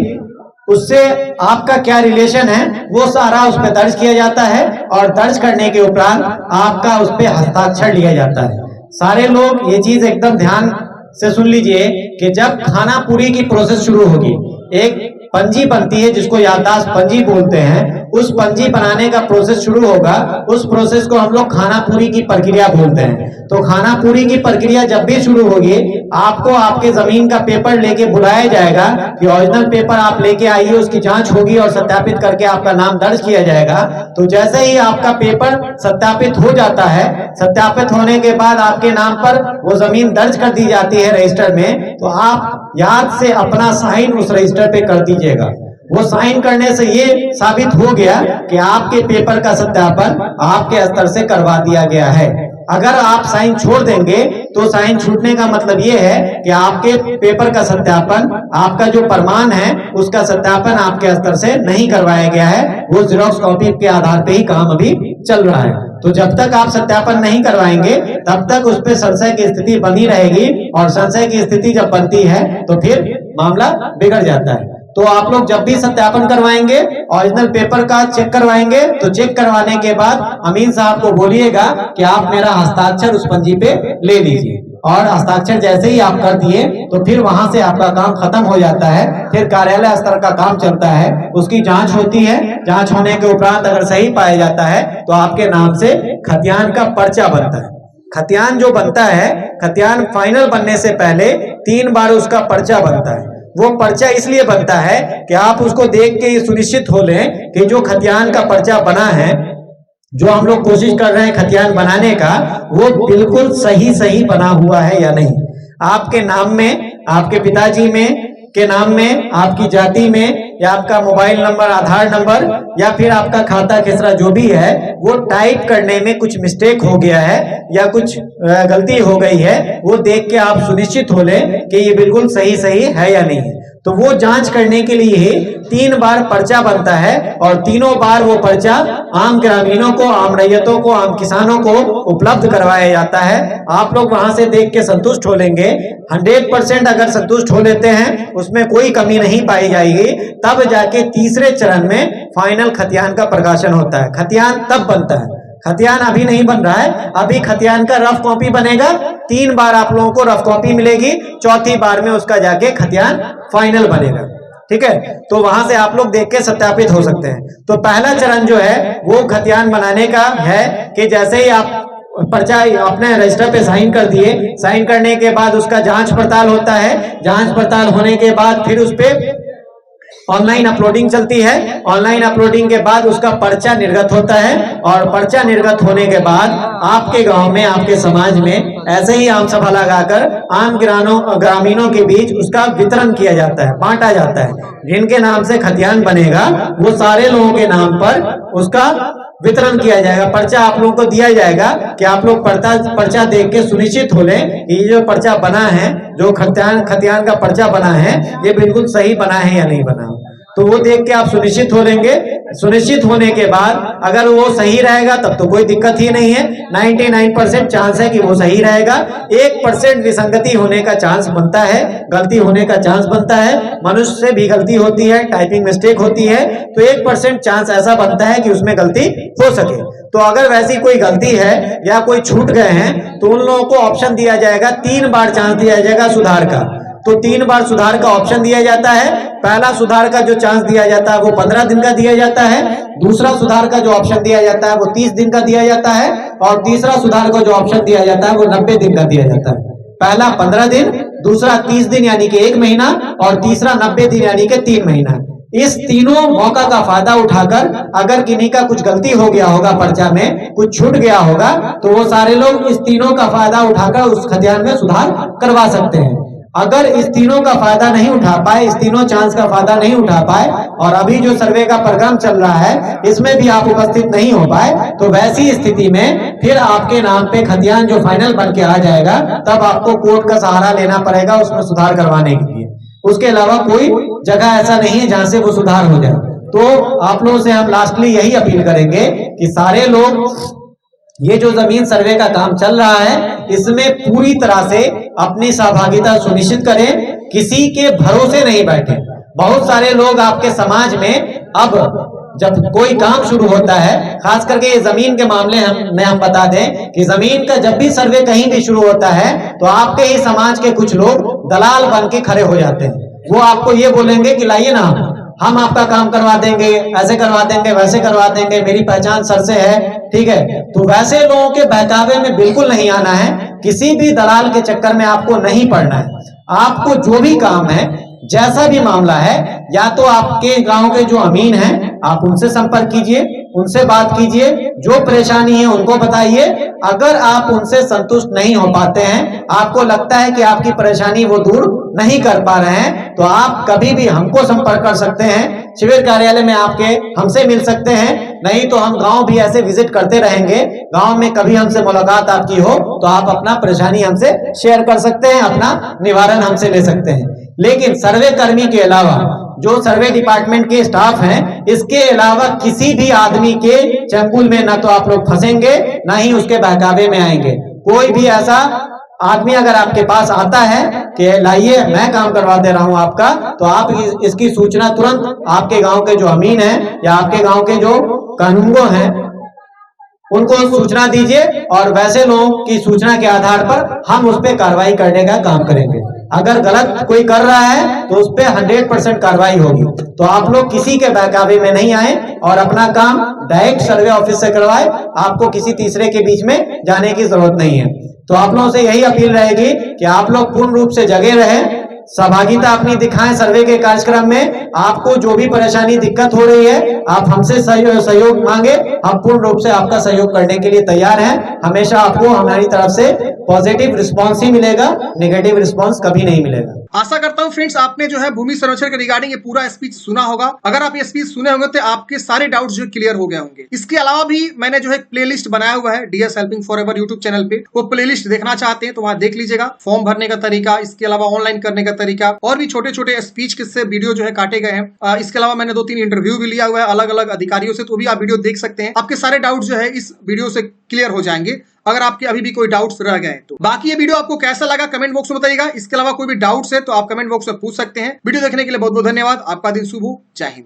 उससे आपका क्या रिलेशन है, वो सारा उस पे दर्ज किया जाता है और दर्ज करने के उपरांत आपका उस पे हस्ताक्षर लिया जाता है। सारे लोग ये चीज एकदम ध्यान से सुन लीजिए कि जब खानापुरी की प्रोसेस शुरू होगी, एक पंजी बनती है जिसको याददाश्त पंजी बोलते हैं। उस पंजी बनाने का प्रोसेस शुरू होगा। उस प्रोसेस को हम लोग खानापुरी की प्रक्रिया बोलते हैं। तो खानापुरी की प्रक्रिया जब भी शुरू होगी, आपको आपके जमीन का पेपर लेके बुलाया जाएगा कि ओरिजिनल पेपर आप लेके आइए, उसकी जांच होगी और सत्यापित करके आपका नाम दर्ज किया जाएगा। तो जैसे ही आपका पेपर सत्यापित हो जाता है, सत्यापित होने के बाद आपके नाम पर वो जमीन दर्ज कर दी जाती है रजिस्टर में, तो आप याद से अपना साइन उस रजिस्टर पे कर दीजिएगा। वो साइन करने से ये साबित हो गया कि आपके पेपर का सत्यापन आपके स्तर से करवा दिया गया है। अगर आप साइन छोड़ देंगे तो साइन छूटने का मतलब ये है कि आपके पेपर का सत्यापन, आपका जो प्रमाण है उसका सत्यापन आपके स्तर से नहीं करवाया गया है। वो जेरॉक्स कॉपी के आधार पे ही काम अभी चल रहा है। तो जब तक आप सत्यापन नहीं करवाएंगे तब तक उस पर संशय की स्थिति बनी रहेगी, और संशय की स्थिति जब बनती है तो फिर मामला बिगड़ जाता है। तो आप लोग जब भी सत्यापन करवाएंगे, ओरिजिनल पेपर का चेक करवाएंगे, तो चेक करवाने के बाद अमीन साहब को बोलिएगा कि आप मेरा हस्ताक्षर उस पंजी पे ले लीजिए, और हस्ताक्षर जैसे ही आप कर दिए तो फिर वहां से आपका काम खत्म हो जाता है। फिर कार्यालय स्तर का काम चलता है, उसकी जांच होती है। जांच होने के उपरांत अगर सही पाया जाता है तो आपके नाम से खतियान का पर्चा बनता है। खतियान जो बनता है, खतियान फाइनल बनने से पहले 3 बार उसका पर्चा बनता है। वो पर्चा इसलिए बनता है कि आप उसको देख के ये सुनिश्चित हो लें कि जो खतियान का पर्चा बना है, जो हम लोग कोशिश कर रहे हैं खतियान बनाने का, वो बिल्कुल सही बना हुआ है या नहीं। आपके नाम में, आपके पिताजी में के नाम में, आपकी जाति में, या आपका मोबाइल नंबर, आधार नंबर, या फिर आपका खाता खेसरा जो भी है, वो टाइप करने में कुछ मिस्टेक हो गया है या कुछ गलती हो गई है, वो देख के आप सुनिश्चित हो लें कि ये बिल्कुल सही है या नहीं है। तो वो जांच करने के लिए 3 बार पर्चा बनता है, और तीनों बार वो पर्चा आम ग्रामीणों को, आम रैयतों को, आम किसानों को उपलब्ध करवाया जाता है। आप लोग वहां से देख के संतुष्ट हो लेंगे। 100% अगर संतुष्ट हो लेते हैं, उसमें कोई कमी नहीं पाई जाएगी, तब जाके तीसरे चरण में फाइनल खतियान का प्रकाशन होता है। खतियान तब बनता है, खतियान अभी नहीं बन रहा है। अभी खतियान का रफ कॉपी बनेगा, 3 बार आप लोगों को रफ कॉपी मिलेगी, चौथी बार में उसका जाके खतियान फाइनल बनेगा। ठीक है, तो वहां से आप लोग देख के सत्यापित हो सकते हैं। तो पहला चरण जो है वो खतियान बनाने का है कि जैसे ही आप पर्चा अपने रजिस्टर पे साइन कर दिए, साइन करने के बाद उसका जांच पड़ताल होता है। जांच पड़ताल होने के बाद फिर उस पे ऑनलाइन अपलोडिंग चलती है। ऑनलाइन अपलोडिंग के बाद उसका पर्चा निर्गत होता है, और पर्चा निर्गत होने के बाद आपके गांव में, आपके समाज में ऐसे ही आम सभा लगाकर आम ग्रामीणों के बीच उसका वितरण किया जाता है, बांटा जाता है। जिनके नाम से खतियान बनेगा वो सारे लोगों के नाम पर उसका वितरण किया जाएगा। पर्चा आप लोगों को दिया जाएगा कि आप लोग पर्चा देख के सुनिश्चित हो लें कि ये जो पर्चा बना है, जो खतियान का पर्चा बना है, ये बिल्कुल सही बना है या नहीं बना। तो वो देख के आप सुनिश्चित हो लेंगे। सुनिश्चित होने के बाद अगर वो सही रहेगा तब तो कोई दिक्कत ही नहीं है। 99% चांस है कि वो सही रहेगा। 1% विसंगति होने का चांस बनता है, गलती होने का चांस बनता है। मनुष्य से भी गलती होती है, टाइपिंग मिस्टेक होती है, तो 1% चांस ऐसा बनता है कि उसमें गलती हो सके। तो अगर वैसी कोई गलती है या कोई छूट गए हैं तो उन लोगों को ऑप्शन दिया जाएगा, 3 बार चांस दिया जाएगा सुधार का। तो 3 बार सुधार का ऑप्शन दिया जाता है। पहला सुधार का जो चांस दिया जाता है वो 15 दिन का दिया जाता है। दूसरा सुधार का जो ऑप्शन दिया जाता है वो 30 दिन का दिया जाता है, और तीसरा सुधार का जो ऑप्शन दिया जाता है वो 90 दिन का दिया जाता है। पहला 15 दिन, दूसरा 30 दिन यानी कि 1 महीना, और तीसरा 90 दिन यानी कि 3 महीना। इस तीनों मौका का फायदा उठाकर अगर किन्हीं का कुछ गलती हो गया होगा, पर्चा में कुछ छूट गया होगा, तो वो सारे लोग इस तीनों का फायदा उठाकर उस खतियान में सुधार करवा सकते हैं। अगर इस तीनों का फायदा नहीं उठा पाए, इस तीनों चांस का फायदा नहीं उठा पाए, और अभी जो सर्वे का प्रोग्राम चल रहा है इसमें भी आप उपस्थित नहीं हो पाए, तो वैसी स्थिति में फिर आपके नाम पे खतियान जो फाइनल बन के आ जाएगा, तब आपको कोर्ट का सहारा लेना पड़ेगा उसमें सुधार करवाने के लिए। उसके अलावा कोई जगह ऐसा नहीं है जहां से वो सुधार हो जाए। तो आप लोगों से हम लास्टली यही अपील करेंगे कि सारे लोग ये जो जमीन सर्वे का काम चल रहा है इसमें पूरी तरह से अपनी सहभागिता सुनिश्चित करें, किसी के भरोसे नहीं बैठे। बहुत सारे लोग आपके समाज में, अब जब कोई काम शुरू होता है, खास करके ये जमीन के मामले में हम बता दें कि जमीन का जब भी सर्वे कहीं भी शुरू होता है तो आपके ही समाज के कुछ लोग दलाल बन के खड़े हो जाते हैं। वो आपको ये बोलेंगे कि लाइए ना, हम आपका काम करवा देंगे, ऐसे करवा देंगे, वैसे करवा देंगे, मेरी पहचान सर से है, ठीक है। तो वैसे लोगों के बहकावे में बिल्कुल नहीं आना है, किसी भी दलाल के चक्कर में आपको नहीं पड़ना है। आपको जो भी काम है, जैसा भी मामला है, या तो आपके गांव के जो अमीन हैं आप उनसे संपर्क कीजिए, उनसे बात कीजिए, जो परेशानी है उनको बताइए। अगर आप उनसे संतुष्ट नहीं हो पाते हैं, आपको लगता है कि आपकी परेशानी वो दूर नहीं कर पा रहे हैं, तो आप कभी भी हमको संपर्क कर सकते हैं। शिविर कार्यालय में आपके हमसे मिल सकते हैं, नहीं तो हम गांव भी ऐसे विजिट करते रहेंगे। गांव में कभी हमसे मुलाकात आपकी हो तो आप अपना परेशानी हमसे शेयर कर सकते हैं, अपना निवारण हमसे ले सकते हैं। लेकिन सर्वे कर्मी के अलावा जो सर्वे डिपार्टमेंट के स्टाफ हैं, इसके अलावा किसी भी आदमी के चंगुल में ना तो आप लोग फंसेंगे, ना ही उसके बहकावे में आएंगे। कोई भी ऐसा आदमी अगर आपके पास आता है कि लाइए मैं काम करवा दे रहा हूं आपका, तो आप इसकी सूचना तुरंत आपके गांव के जो अमीन हैं या आपके गांव के जो कानूनगो हैं उनको सूचना दीजिए, और वैसे लोगों की सूचना के आधार पर हम उस पर कार्रवाई करने का काम करेंगे। अगर गलत कोई कर रहा है तो उस पर 100% कार्रवाई होगी। तो आप लोग किसी के बहकावे में नहीं आए और अपना काम डायरेक्ट सर्वे ऑफिस से करवाए, आपको किसी तीसरे के बीच में जाने की जरूरत नहीं है। तो आप लोगों से यही अपील रहेगी कि आप लोग पूर्ण रूप से जगे रहें, सहभागिता अपनी दिखाएं सर्वे के कार्यक्रम में। आपको जो भी परेशानी दिक्कत हो रही है, आप हमसे सहयोग मांगे, हम पूर्ण रूप से आपका सहयोग करने के लिए तैयार हैं। हमेशा आपको हमारी तरफ से पॉजिटिव रिस्पांस ही मिलेगा, नेगेटिव रिस्पांस कभी नहीं मिलेगा। आशा करता हूं फ्रेंड्स आपने जो है भूमि सर्वेक्षण के रिगार्डिंग ये पूरा स्पीच सुना होगा। अगर आप ये स्पीच सुने होंगे तो आपके सारे डाउट्स जो क्लियर हो गए होंगे। इसके अलावा भी मैंने जो है प्लेलिस्ट बनाया हुआ है DS helping forever YouTube channel पे, वो प्लेलिस्ट देखना चाहते हैं तो वहां देख लीजिएगा। फॉर्म भरने का तरीका, इसके अलावा ऑनलाइन करने का तरीका, और भी छोटे छोटे स्पीच किससे वीडियो जो है काटे गए हैं। इसके अलावा मैंने 2-3 इंटरव्यू भी लिया हुआ है अलग अलग अधिकारियों से, तो भी आप वीडियो देख सकते हैं। आपके सारे डाउट जो है इस वीडियो से क्लियर हो जाएंगे, अगर आपके अभी भी कोई डाउट्स रह गए तो। बाकी ये वीडियो आपको कैसा लगा कमेंट बॉक्स में बताइएगा। इसके अलावा कोई भी डाउट्स है तो आप कमेंट बॉक्स में पूछ सकते हैं। वीडियो देखने के लिए बहुत बहुत धन्यवाद। आपका दिन शुभ हो। जय हिंद।